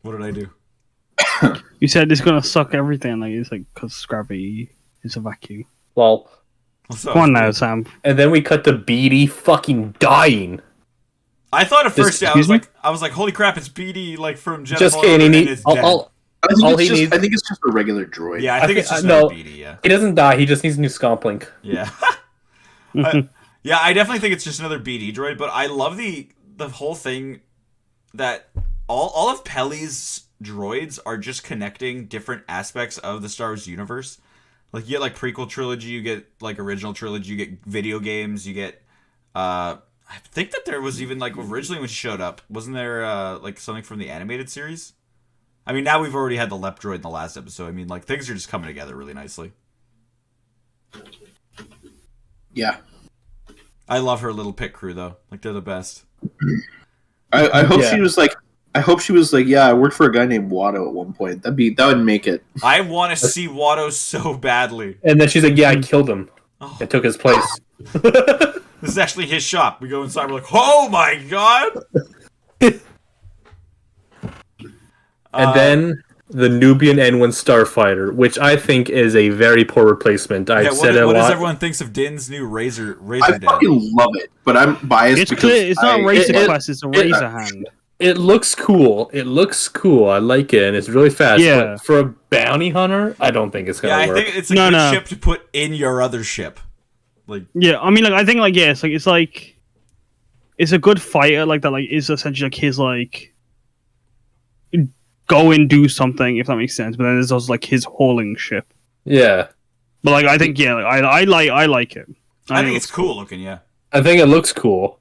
What did I do? You said it's gonna suck everything. Like it's like because gravity is a vacuum. well. Come on now, Sam. And then we cut to BD fucking dying. I thought at first, Excuse me? I was like, holy crap, it's BD like from Jedi. Just kidding. And it's dead. I think it's just a regular droid. Yeah, I think it's just no, BD. Yeah, he doesn't die. He just needs a new scomp link. yeah, yeah. I definitely think it's just another BD droid. But I love the whole thing that all of Pelly's droids are just connecting different aspects of the Star Wars universe. Like, you get, like, prequel trilogy, you get, like, original trilogy, you get video games, you get, I think that there was even, like, originally when she showed up, wasn't there, like, something from the animated series? I mean, now we've already had the Lep droid in the last episode. I mean, like, things are just coming together really nicely. Yeah. I love her little pit crew, though. Like, they're the best. I hope she was like, yeah, I worked for a guy named Watto at one point. That would make it. I want to see Watto so badly. And then she's like, yeah, I killed him. Oh. I took his place. This is actually his shop. We go inside, we're like, oh my god! And then the Nubian N1 Starfighter, which I think is a very poor replacement. I've said it a lot. What does everyone thinks of Din's new Razor I fucking love it, but I'm biased It's because clear. It's not a Razor Quest. It's a Razor Hand. It looks cool. I like it, and it's really fast. Yeah. But for a bounty hunter, I don't think it's gonna work. I think it's a good ship to put in your other ship. Like, yeah, I mean, like, I think, like, yeah, it's a good fighter, like, that, like, is essentially, like, his, like, go and do something, if that makes sense, but then there's also, like, his hauling ship. Yeah. But, like, I think, yeah, like, I like it. I think it's cool looking, yeah. I think it looks cool.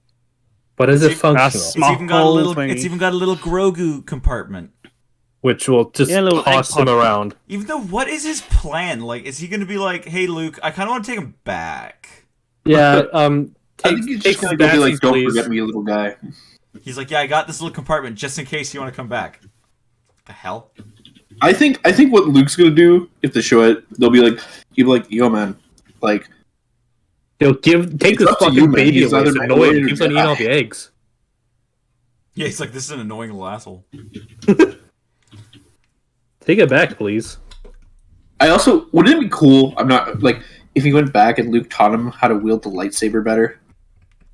But is it functional? It's even got a little Grogu compartment. Which will just toss him around. Even though, what is his plan? Like, is he going to be like, hey, Luke, I kind of want to take him back? Yeah, I think he's just going to be like, don't forget me, little guy. He's like, yeah, I got this little compartment just in case you want to come back. The hell? I think what Luke's going to do, if they show it, he'll be like, yo, man, like... He'll take this fucking baby away. It's annoying. He keeps on eating all the eggs. Yeah, he's like, this is an annoying little asshole. Take it back, please. I also... Wouldn't it be cool? I'm not... Like, if he went back and Luke taught him how to wield the lightsaber better.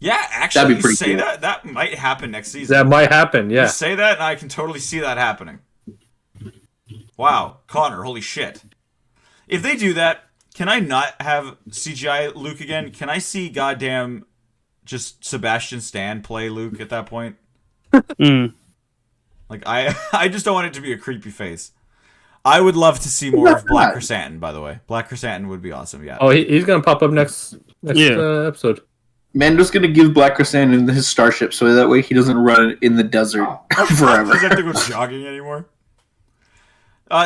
Yeah, actually, that'd be pretty say cool. that might happen next season. That might happen, yeah. You say that, and I can totally see that happening. Wow, Connor, holy shit. If they do that, can I not have CGI Luke again? Can I see goddamn just Sebastian Stan play Luke at that point? Like, I just don't want it to be a creepy face. I would love to see more of Black Chrysanthemum, by the way. Black Chrysanthemum would be awesome, yeah. Oh, he's going to pop up next episode. Mando's going to give Black Chrysanthemum his starship so that way he doesn't run in the desert forever. Doesn't have to go jogging anymore.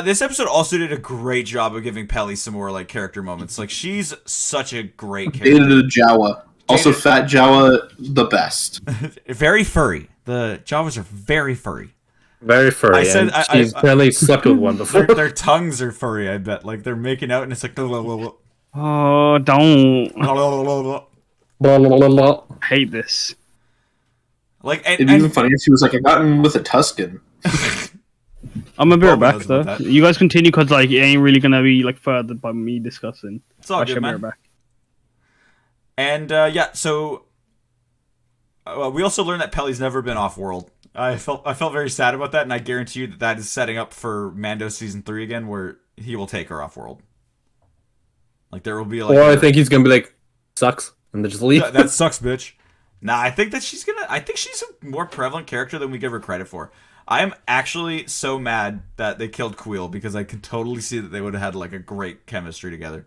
This episode also did a great job of giving Pelly some more like character moments. Like, she's such a great character. Data Jawa. Also, Fat Jawa, the best. Very furry. The Jawas are very furry. Very furry. I said she's apparently slept with one before. Their tongues are furry, I bet. Like, they're making out and it's like... Oh, don't. I hate this. Like, It'd be even funnier if she was like, I got him with a Tuscan. I'm gonna be right back, though. You guys continue, because like, it ain't really gonna be like furthered by me discussing. It's all good, man. Back. And, yeah, so... we also learned that Pelly's never been off-world. I felt very sad about that, and I guarantee you that is setting up for Mando Season 3 again, where he will take her off-world. Like, there will be, like... Or I think he's gonna be like, sucks, and then just leave. That sucks, bitch. Nah, I think she's a more prevalent character than we give her credit for. I am actually so mad that they killed Queel, because I can totally see that they would have had, like, a great chemistry together.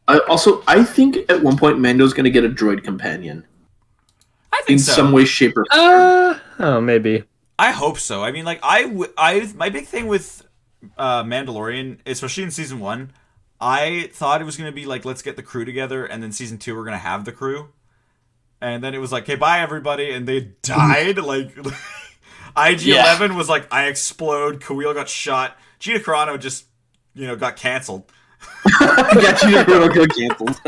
I think at one point Mando's gonna get a droid companion. I think so. In some way, shape, or form. Oh, maybe. I hope so. I mean, like, my big thing with Mandalorian, especially in Season 1, I thought it was going to be like, let's get the crew together, and then Season 2 we're going to have the crew. and then it was like, "Okay, bye everybody," and they died. Like IG-11 was like, "I explode." Kawil got shot. Gina Carano just, got canceled. Gina Carano got canceled.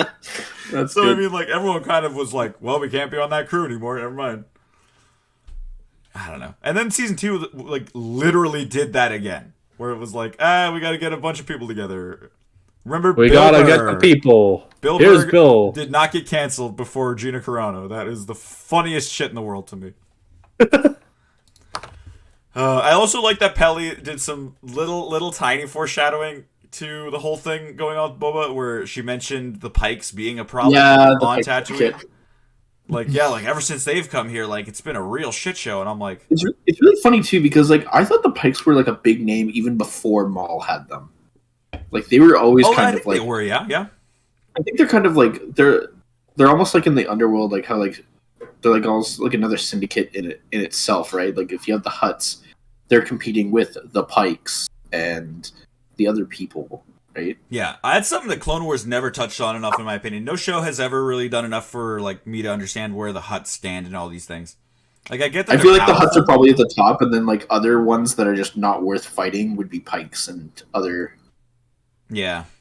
That's so good. I mean, like everyone kind of was like, "Well, we can't be on that crew anymore. Never mind." I don't know. And then season 2, like, literally did that again, where it was like, we got to get a bunch of people together. Remember, We Bill gotta Burr. get the people. Bill Here's Burr Bill. did not get canceled before Gina Carano. That is the funniest shit in the world to me. I also like that Pelly did some little tiny foreshadowing to the whole thing going on with Boba, where she mentioned the Pikes being a problem on Tatooine. Like, ever since they've come here, like, it's been a real shit show, and I'm like... It's really funny, too, because, like, I thought the Pikes were, like, a big name even before Maul had them. Like, they were always kind of, like... they were, yeah. I think they're kind of, like, they're almost, like, in the underworld, like, how, like, they're, like, almost, like, another syndicate in itself, right? Like, if you have the Hutts, they're competing with the Pikes and the other people, right? Yeah, that's something that Clone Wars never touched on enough, in my opinion. No show has ever really done enough for like me to understand where the Hutts stand and all these things. Like, I get that. I feel like the Hutts are probably at the top, and then like other ones that are just not worth fighting would be Pikes and other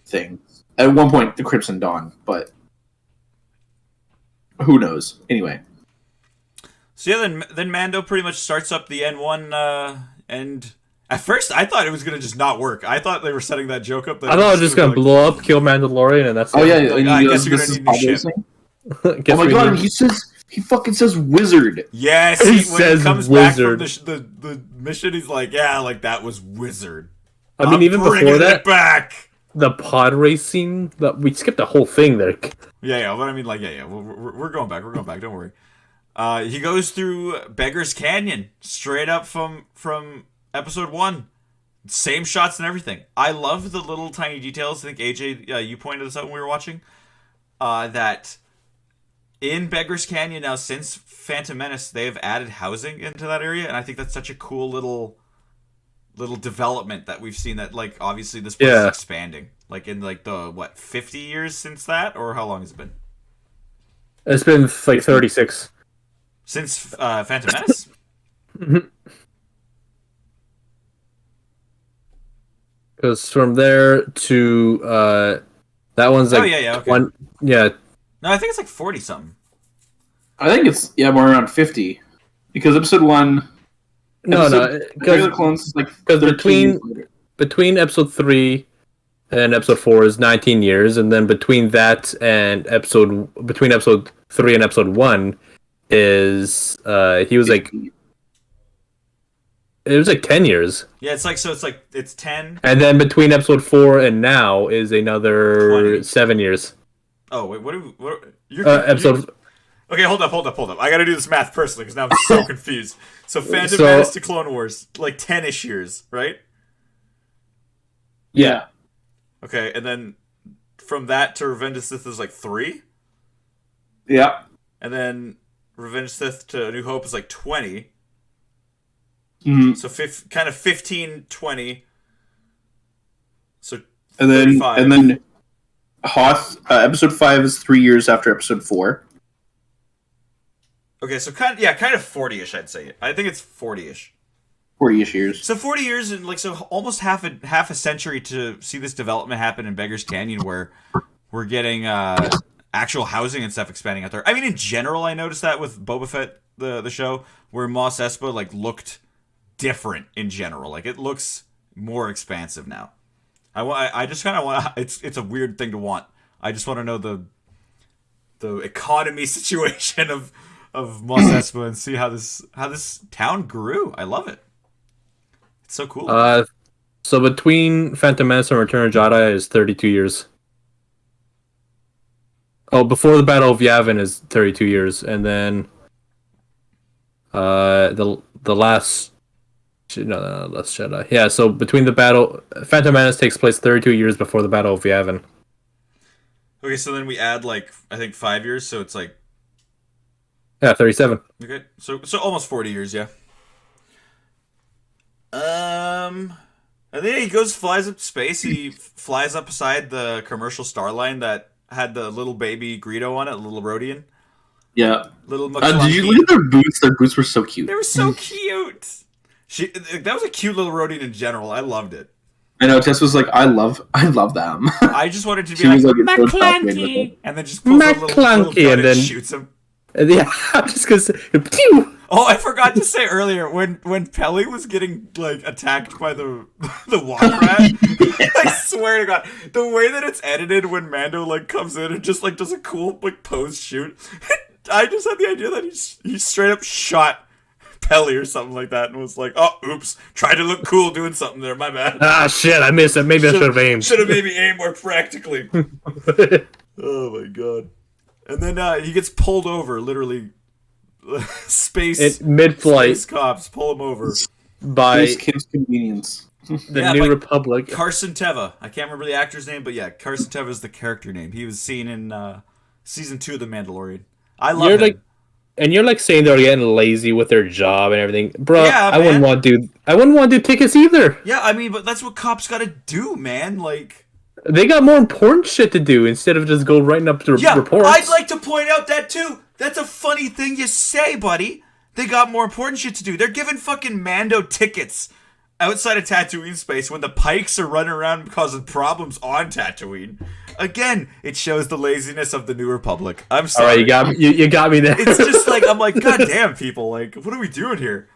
things. At one point, the Crimson Dawn, but who knows? Anyway. So yeah, then Mando pretty much starts up the N1, and at first I thought it was gonna just not work. I thought they were setting that joke up. That I thought it was just gonna blow up, kill Mandalorian, and that's it. Oh yeah, like, I guess you're gonna need new ship. Oh my god, he fucking says wizard. Yes, he when says he comes wizard. back from the mission, he's like, yeah, like that was wizard. I mean, even before that, back. The pod racing, we skipped the whole thing there. Yeah, but I mean, like, we're going back. We're going back. Don't worry. He goes through Beggar's Canyon, straight up from episode 1. Same shots and everything. I love the little tiny details. I think AJ, you pointed this out when we were watching. That in Beggar's Canyon now, since Phantom Menace, they have added housing into that area, and I think that's such a cool little development that we've seen. That, like, obviously this place is expanding. Like in like the 50 years since that, or how long has it been? It's been like 36 since Phantom Menace. Because from there to that one's like okay. No, I think it's like 40 something. I think it's more around 50 because episode 1. Because clones is like between episode 3 and episode 4 is 19 years, and then between episode 3 and episode 1 is he was like. It was like 10 years. Yeah, it's 10. And then between episode 4 and now is another 20. 7 years. Oh, wait, what episode... Okay, hold up. I gotta do this math personally, because now I'm so confused. So Phantom Menace to Clone Wars, like 10-ish years, right? Yeah. Okay, and then from that to Revenge of the Sith is like 3? Yeah. And then Revenge of the Sith to A New Hope is like 20. Mm-hmm. So kind of 15, 20. So and 35. then Hoth, episode 5 is 3 years after episode 4. Okay, so kind of 40-ish, I'd say. I think it's 40-ish. 40-ish years. So 40 years and almost half a century to see this development happen in Beggar's Canyon, where we're getting actual housing and stuff expanding out there. I mean, in general, I noticed that with Boba Fett, the show, where Mos Espa looked different in general. Like, it looks more expansive now. I just kind of want. It's a weird thing to want. I just want to know the economy situation of Mos Espa and see how this town grew. I love it. It's so cool. So between Phantom Menace and Return of Jedi is 32 years. Oh, before the Battle of Yavin is 32 years, and then the last. No, Last Jedi. Yeah, so between the battle, Phantom Menace takes place 32 years before the Battle of Yavin. Okay, so then we add I think 5 years, so it's 37. Okay, so almost 40 years, yeah. And then he flies up to space. He flies up beside the commercial Starline that had the little baby Greedo on it, a little Rodian. Yeah. Little Did you look at their boots? Their boots were so cute. They were so cute. That was a cute little Rodian in general. I loved it. I know. Tess was like, I love them. I just wanted to be like McClanky, and then just pulls a little gun and then shoots him. Yeah, I'm just gonna say, pew! Oh, I forgot to say earlier when Pelly was getting like attacked by the water rat. I swear to God, the way that it's edited when Mando like comes in and just like does a cool like pose shoot. I just had the idea that he straight up shot Pelly or something like that and was like, oh, oops, tried to look cool doing something there, my bad. Ah, shit, I missed it. Maybe I should have aimed. Should have maybe aimed more practically. Oh my God. And then he gets pulled over, literally. Mid-flight. Space cops pull him over. By Kim's Convenience. The New Republic. Carson Teva. I can't remember the actor's name, but yeah, Carson Teva is the character name. He was seen in season 2 of The Mandalorian. I love him. And you're like saying they're getting lazy with their job and everything, bro. Yeah, I wouldn't want to do tickets either. Yeah, I mean, but that's what cops got to do, man. Like, they got more important shit to do instead of just go writing up the reports. I'd like to point out that too. That's a funny thing you say, buddy. They got more important shit to do. They're giving fucking Mando tickets outside of Tatooine space when the Pikes are running around causing problems on Tatooine. Again, it shows the laziness of the New Republic. I'm sorry. All right, you got me there. It's just like, I'm like, God damn, people. Like, what are we doing here?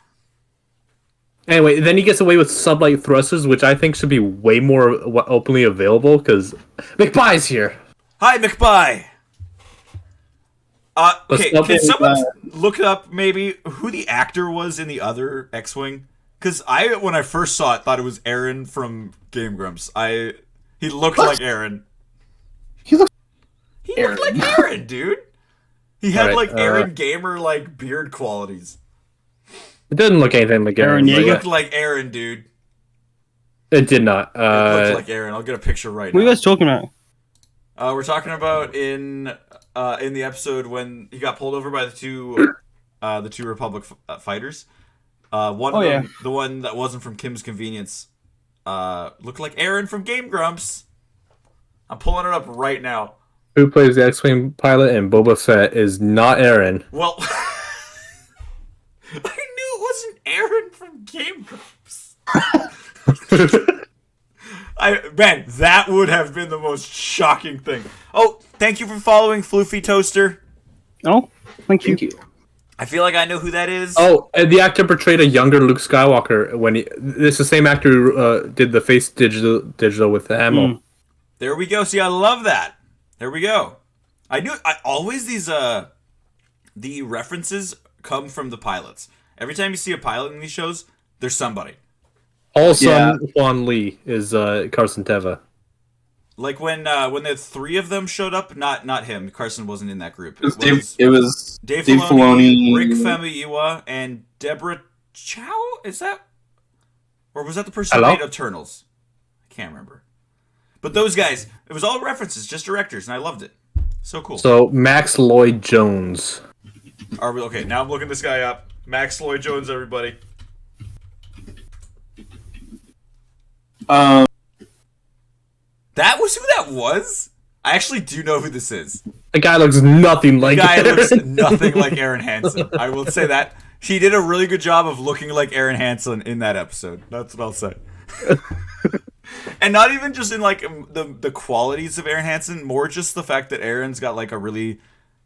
Anyway, then he gets away with sublight thrusters, which I think should be way more openly available, because McBuy's here. Hi, McBuy. Okay, can someone look up maybe who the actor was in the other X-Wing? Because when I first saw it, thought it was Aaron from Game Grumps. He looked like Aaron. He looked like Aaron, dude. He had Aaron Gamer like beard qualities. It doesn't look anything like Aaron. He looked like Aaron, dude. It did not. It looked like Aaron. I'll get a picture right now. What are you guys talking about? We're talking about in the episode when he got pulled over by the two Republic fighters. The one that wasn't from Kim's Convenience, looked like Aaron from Game Grumps. I'm pulling it up right now. Who plays the X-Wing pilot and Boba Fett is not Aaron. Well, I knew it wasn't Aaron from Game Grumps. Man, that would have been the most shocking thing. Oh, thank you for following Floofy Toaster. Oh, thank you. I feel like I know who that is. Oh, and the actor portrayed a younger Luke Skywalker when this is the same actor who did the face digital with the ammo. There we go. See, I love that. There we go. I always the references come from the pilots. Every time you see a pilot in these shows, there's somebody. Also, Juan Lee is Carson Teva. Like when the three of them showed up, not him. Carson wasn't in that group. It was Dave Filoni, Rick Famuyiwa, and Deborah Chow. Is that, or was that the person who made Eternals? I can't remember. But those guys, it was all references, just directors, and I loved it. So cool. So Max Lloyd Jones. Are we okay? Now I'm looking this guy up. Max Lloyd Jones, everybody. That was who that was? I actually do know who this is. The guy looks nothing like Aaron. looks nothing like Aaron Hansen. I will say that. He did a really good job of looking like Aaron Hansen in that episode. That's what I'll say. And not even just in like the qualities of Aaron Hansen, more just the fact that Aaron's got like a really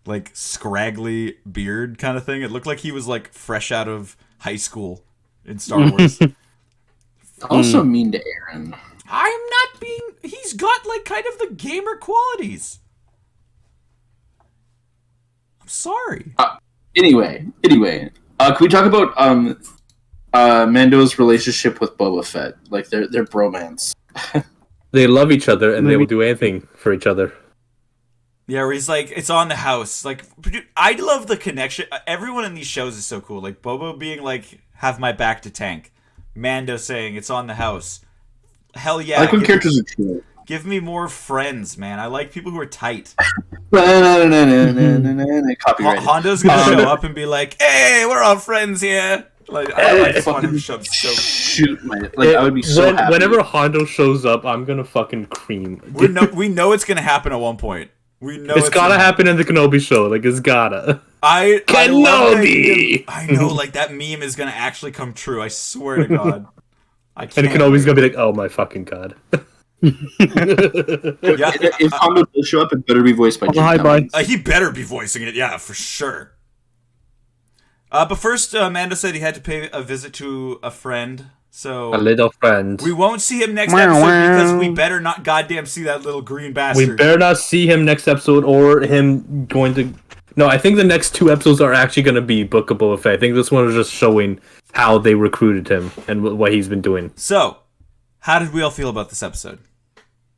like scraggly beard kind of thing. It looked like he was like fresh out of high school in Star Wars. Also mean to Aaron. I'm not being... He's got, like, kind of the gamer qualities. I'm sorry. Anyway. Can we talk about Mando's relationship with Boba Fett? Like, their bromance. They love each other, and they will do anything for each other. Yeah, where he's like, it's on the house. Like, dude, I love the connection. Everyone in these shows is so cool. Like, Boba being like, have my back to tank. Mando saying, it's on the house. Hell yeah. I like when characters are true. Give me more friends, man. I like people who are tight. Copyright. Hondo's gonna show up and be like, hey, we're all friends here. Like, I just want him to show up so... Shoot, man. Like, I would be so happy. Whenever Hondo shows up, I'm gonna fucking cream. We know it's gonna happen at one point. We know it's gotta happen in the Kenobi show. Like, it's gotta. I love that Kenobi! meme. I know, like that meme is gonna actually come true. I swear to God. I can't And Kenobi's wait. gonna be like, "Oh my fucking god!" Yeah, If Hondo does show up, it better be voiced by Jim hi, bye. Cummings. he better be voicing it. Yeah, for sure. But first, Amanda said he had to pay a visit to a friend. So A little friend. we won't see him next Wow, episode wow. because we better not goddamn see that little green We bastard. better not see him next episode or him going to. No, I think the next 2 episodes are actually going to be Book of Boba Fett. I think this one is just showing how they recruited him and what he's been doing. So, how did we all feel about this episode?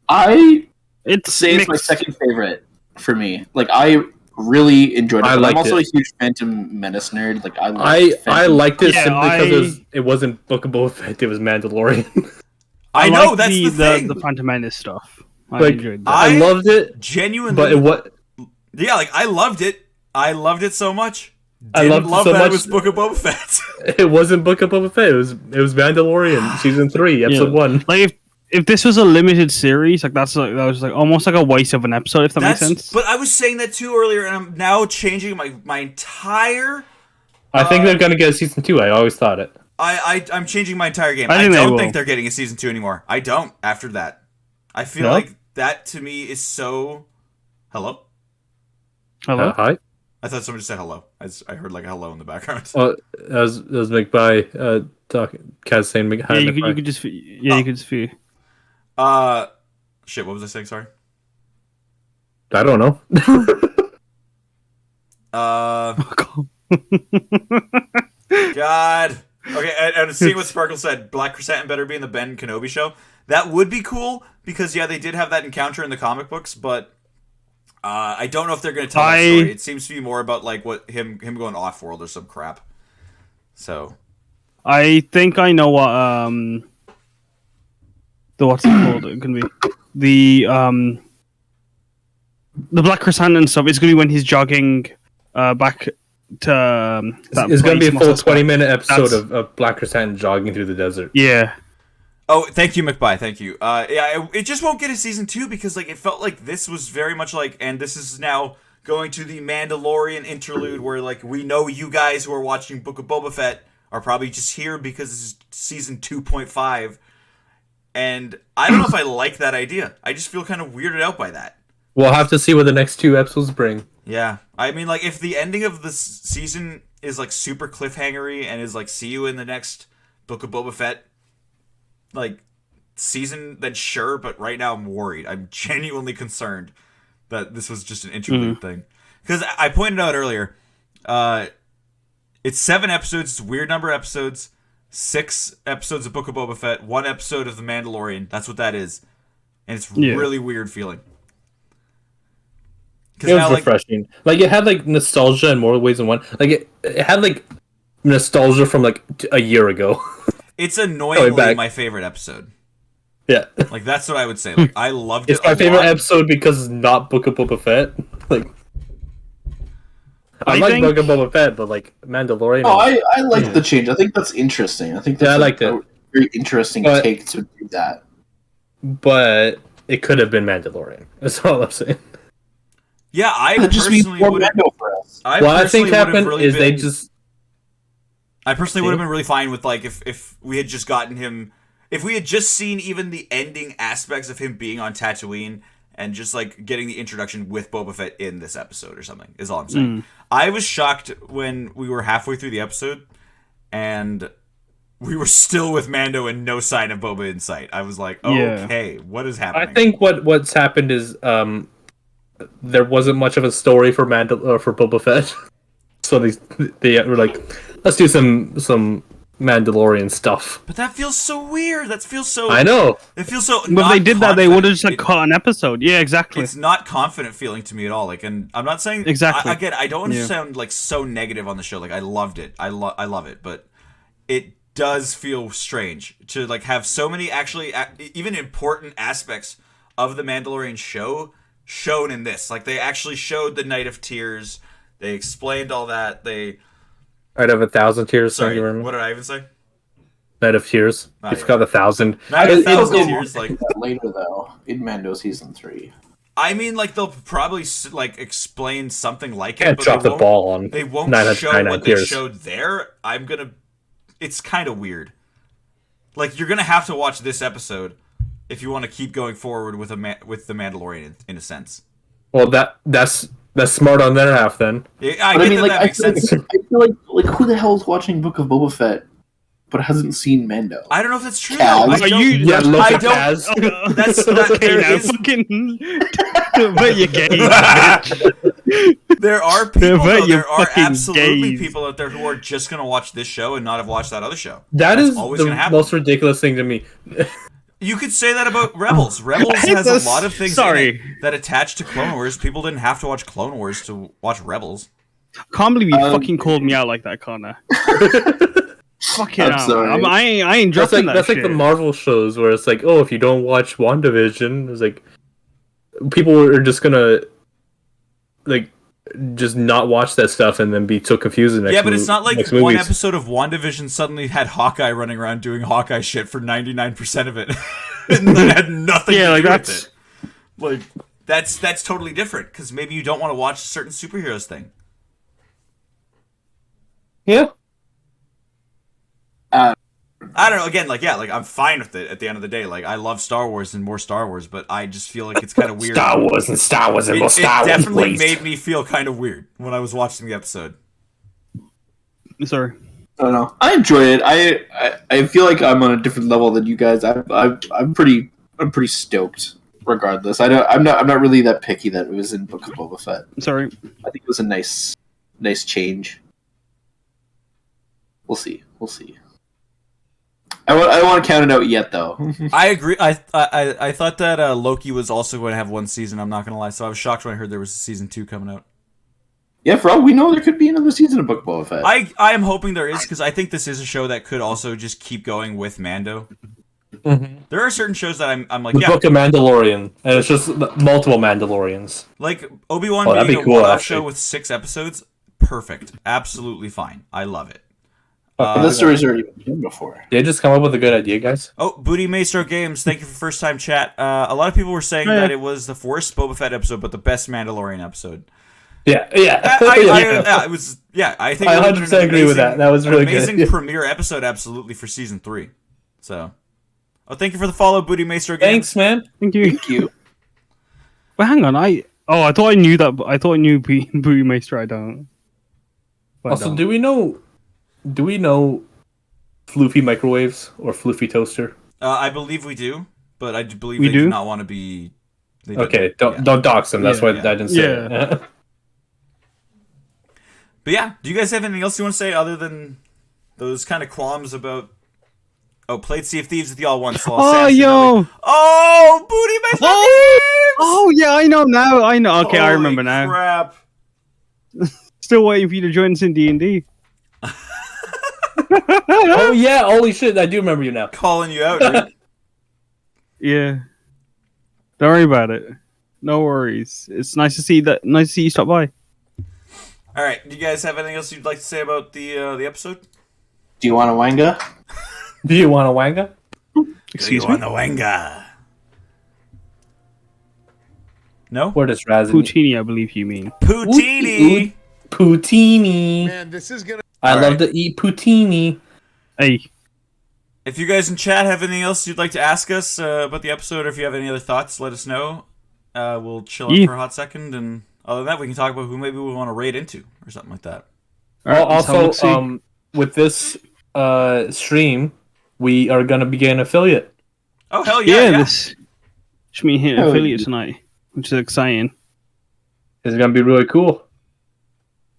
I It's say it's my mixed. second favorite for me. Like I really enjoyed it. I But I'm liked also it. a huge Phantom Menace nerd. Like I I liked it Yeah, simply because it wasn't Book of Boba Fett, it was Mandalorian. I know like that's the thing. the Phantom Menace stuff. I Like, enjoyed that. I loved it, Genuinely, but yeah, like I loved it. I loved it so much. I Didn't loved it love so that much. it was Book of Boba Fett. it wasn't Book of Boba Fett. It was Mandalorian season 3, episode 1. Like if this was a limited series, like that was like almost like a waste of an episode. If that makes sense. But I was saying that too earlier, and I'm now changing my entire. I think they're gonna get a season 2. I always thought it. I'm changing my entire game. I I think they don't will. think they're getting a season 2 anymore. I don't. After that, I feel No? like that to me is so. Hello. Hello. Hi. I thought somebody said hello. I heard like a hello in the background. Oh, that was McBye talking. Kaz saying yeah, hi. you McBye. could just you could just feel. Shit. What was I saying? Sorry. I don't know. God. Okay, and seeing what Sparkle said, Black Chrysanthemum better be in the Ben Kenobi show. That would be cool because yeah, they did have that encounter in the comic books, but I don't know if they're going to tell that story. It seems to be more about like what him going off world or some crap. So I think I know what the what's it called? It can be the Black Chrysanthemum stuff. It's gonna be when he's jogging back to that It's going to be a place, full Mos Espa. 20-minute episode That's- of Black Chrysanthemum jogging through the desert. Yeah. oh, thank you, McBye. Thank you. Yeah, it just won't get a season 2 because like it felt like this was very much like, and this is now going to the Mandalorian interlude where like we know you guys who are watching Book of Boba Fett are probably just here because this is season 2.5, and I don't know if I like that idea. I just feel kind of weirded out by that. We'll have to see what the next 2 episodes bring. Yeah, I mean, like if the ending of this season is like super cliffhangery and is like see you in the next Book of Boba Fett like season, then sure. But right now I'm worried. I'm genuinely concerned that this was just an interlude thing because I pointed out earlier. It's 7 episodes. It's a weird number of episodes. 6 episodes of Book of Boba Fett. 1 episode of The Mandalorian. That's what that is, and it's really weird feeling. It was refreshing. Like it had like nostalgia in more ways than one. Like it had like nostalgia from like a year ago. It's annoyingly back. my favorite episode. Yeah, Like that's what I would say. Like I loved it. it's my a favorite lot. episode because it's not Book of Boba Fett. Like I I like think- Book of Boba Fett, but like Mandalorian. Oh, I like the change. I think that's interesting. I think that's I liked it. a very interesting But- take to do that. But it could have been Mandalorian. That's all I'm saying. Yeah, I That'd just be personally more would. Mando for us. I What I personally think would've happened really is they been- just I personally would have been really fine with like if we had just gotten him, if we had just seen even the ending aspects of him being on Tatooine and just like getting the introduction with Boba Fett in this episode or something. Is all I'm saying. I was shocked when we were halfway through the episode and we were still with Mando and no sign of Boba in sight. I was like, okay, what is happening? I think what's happened is there wasn't much of a story for for Boba Fett, so they were like, let's do some Mandalorian stuff. But that feels so weird. That feels so. I know. It feels so. But not they did that, they confident. would have just like It- cut an episode. Yeah, exactly. It's not confident feeling to me at all. Like, and I'm not saying Exactly. Again, I don't want to Yeah. sound like so negative on the show. Like, I loved it. I love it, but it does feel strange to like have so many actually even important aspects of the Mandalorian show shown in this. Like, they actually showed the Night of Tears. They explained all that. They I'd have 1,000 tears. sorry. Thank you very much. What did I even say? Night of Tears. Oh, You yeah. forgot 1,000. Night of It- Thousand it- Tears. Like, Later though, in Mando season 3. I mean, like they'll probably like explain something like Can't it, but drop they the won't, ball on. they won't 999 show what they tears. showed there. It's kind of weird. Like you're gonna have to watch this episode if you want to keep going forward with with the Mandalorian in a sense. Well, that's smart on their half then. Yeah, But I mean, like, that I makes feel sense. like who the hell is watching Book of Boba Fett but hasn't seen Mando? I don't know if that's true. Kaz. Though. I Are don't, you- Yeah, look I at don't. Kaz. That's Okay, there now is. fucking. But you're gay, bitch. There are people. But Though, you're there are fucking absolutely gays. people out there who are just gonna watch this show and not have watched that other show. That That's is always the gonna happen. most ridiculous thing to me. You could say that about Rebels. Rebels I hate has this. a lot of things in Sorry. it that attach to Clone Wars. People didn't have to watch Clone Wars to watch Rebels. Can't believe you fucking called me out like that, Connor. Fucking I'm hell. sorry. I ain't That's dropping like that shit. like the Marvel shows where it's like, oh, if you don't watch WandaVision, it's like people are just gonna like just not watch that stuff and then be so confused. Yeah, but it's not like next one movies. episode of WandaVision suddenly had Hawkeye running around doing Hawkeye shit for 99% of it. And then had nothing Yeah, to like do that's. with it. Like, that's totally different, because maybe you don't want to watch a certain superheroes thing. Yeah. I don't know. Again, like I'm fine with it. At the end of the day, like I love Star Wars and more Star Wars, but I just feel like it's kind of weird. Star Wars and Star Wars and more It Star Wars, definitely please. made me feel kind of weird when I was watching the episode. Sorry. I don't know. I enjoy it. I feel like I'm on a different level than you guys. I'm pretty stoked. Regardless, I'm not really that picky that it was in Book of Boba Fett. Sorry. I think it was a nice change. We'll see. I don't want to count it out yet, though. I agree. I thought that Loki was also going to have one season. I'm not going to lie. So I was shocked when I heard there was a season 2 coming out. Yeah, for all we know, there could be another season of Book of Boba Fett. I am hoping there is, because I think this is a show that could also just keep going with Mando. Mm-hmm. There are certain shows that I'm like, The yeah, Book of Mandalorian, and it's just multiple Mandalorians. like Obi-Wan Oh, that'd being be a cool, one-off actually. show with 6 episodes. Perfect. Absolutely fine. I love it. But that story's already been done before. Did I just come up with a good idea, guys? Oh, Booty Maestro Games, thank you for first time chat. A lot of people were saying that it was the worst Boba Fett episode, but the best Mandalorian episode. Yeah. It was. Yeah, I think I it was 100% agree with that. That was really good. amazing premiere episode, absolutely, for season 3. So, thank you for the follow, Booty Maestro Games. Thanks, man. Thank you. Thank you. But hang on, I thought I knew that. I thought I knew Booty Maester. I don't. But I Also, don't. do we know floofy microwaves or floofy toaster? I believe we do, but I do believe We they do do? not want to be. They Okay, don't- don't dox them. That's Yeah. why I didn't say it. But yeah, do you guys have anything else you want to say other than those kind of qualms about? Oh, played Sea of Thieves with y'all once. While Oh, Sam should yo! know- Oh, Booty Maestro Oh! Games! Oh yeah, I know now. I know. Okay, I Holy remember now. Crap. Still waiting for you to join us in D&D. Oh yeah, holy shit! I do remember you now. Calling you out, dude. Yeah. Don't worry about it. No worries. It's nice to see that. Nice to see you stop by. All right, do you guys have anything else you'd like to say about the episode? Do you want a wanga? Do you want a wanga? Excuse me. the Wenga. No? Where does Raz? Poutini, I believe you mean. Poutini! Poutini. Man, this is gonna. I All love right. to eat poutini. Hey. If you guys in chat have anything else you'd like to ask us about the episode, or if you have any other thoughts, let us know. We'll chill out Yeah. for a hot second, and other than that, we can talk about who maybe we want to raid into, or something like that. Alright, let's have a Also, look-see. with this stream, we are gonna be getting affiliate. Oh, hell yeah, yeah. this should be hitting Oh, affiliate tonight, which is exciting. It's gonna be really cool.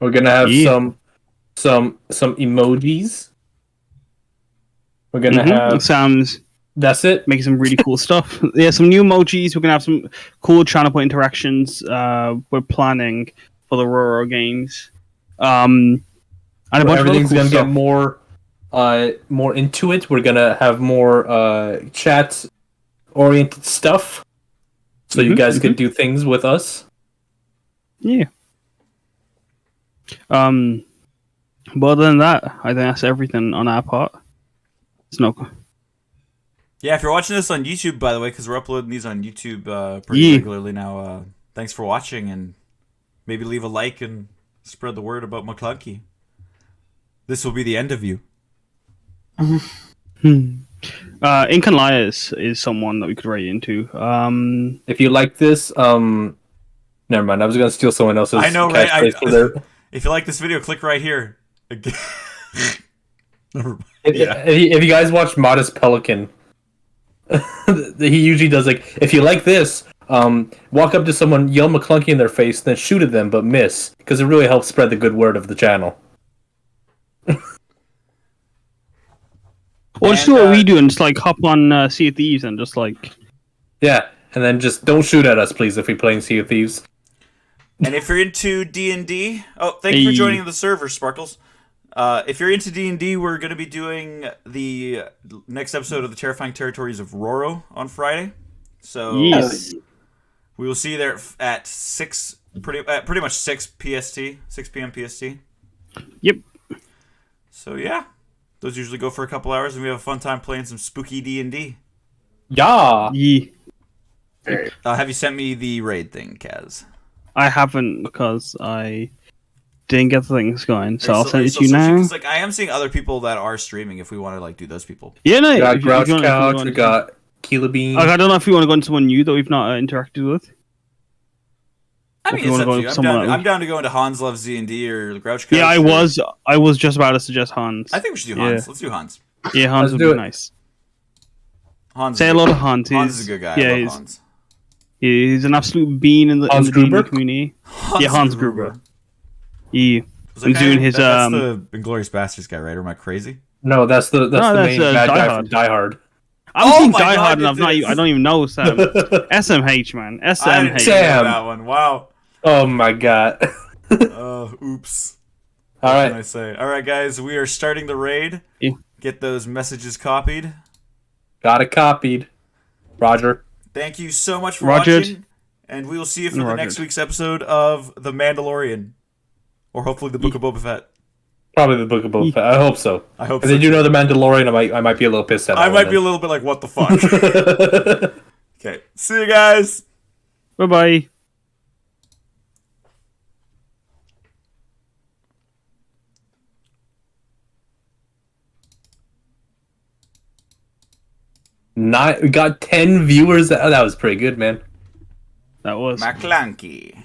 We're gonna have Yeah. some emojis. We're gonna have. Sam's That's it. making some really cool stuff. Yeah, some new emojis. We're gonna have some cool channel point interactions. We're planning for the Roro games. And a bunch Everything's of other gonna cool get more into it. We're gonna have more chat oriented stuff, so you Mhm, guys can do things with us. Yeah. But other than that, I think that's everything on our part. It's no. Yeah, if you're watching this on YouTube, by the way, because we're uploading these on YouTube pretty regularly now, thanks for watching, and maybe leave a like and spread the word about McClunky. This will be the end of you. Ink and Liars is someone that we could write into. If you like this, never mind. I was gonna steal someone else's. I know, right? catchphrase If you like this video, click right here. If you guys watch Modest Pelican, he usually does like, if you like this, walk up to someone, yell McClunky in their face, then shoot at them, but miss, because it really helps spread the good word of the channel. Or just do what we do and just like hop on Sea of Thieves and just like... Yeah, and then just don't shoot at us, please, if we play in Sea of Thieves. And if you're into D&D... Oh, thank you for joining the server, Sparkles. If you're into D&D, we're going to be doing the next episode of the Terrifying Territories of Roro on Friday. So Yes. we will see you there at 6, pretty much 6 PST, 6 p.m. PST. Yep. So yeah, those usually go for a couple hours, and we have a fun time playing some spooky D&D. Yeah. Yeah. Have you sent me the raid thing, Kaz? I haven't because I didn't get things going, so I'll send it so to you now. Because like I am seeing other people that are streaming. If we want to like do those people, Yeah, no. We got if Grouch you want- if you Couch, want we to- got Keela Bean. I don't know if you want to go into someone new that we've not interacted with. I If mean, you it's wanna up go to with you. someone I'm down to go into Hans Loves D&D or Grouch Couch. Yeah, I was just about to suggest Hans. I think we should do Hans. Yeah. Let's do Hans. Yeah, Hans Let's would do be it. nice. Hans. Say hello to Hans. Hans is a good guy. Yeah, I love Hans. he's an absolute bean in the Hans D&D Gruber? community. Hans Yeah, Hans Gruber. Yeah. Was And doing his, that's the Inglourious Bastards guy, right? Or am I crazy? No, that's the that's, main bad Die guy Hard. from Die Hard. I'm Oh seeing my Die God, Hard, and it is. I don't even know Sam. SMH, man. I didn't SMH. Sam. know that one. Wow. Oh my god. Oops. All What can I right. say? All right, guys, we are starting the raid. Yeah. Get those messages copied. Got it copied. Roger. Thank you so much for Roger. watching, and we will see you for the Roger. next week's episode of The Mandalorian, or hopefully the Book of Boba Fett. Probably the Book of Boba Fett. I hope so. I hope If so. they do know the Mandalorian, I might be a little pissed at I that might one be a little bit like, what the fuck? then. Okay, see you guys. Bye-bye. We got 10 viewers. That was pretty good, man. That was... McClanky.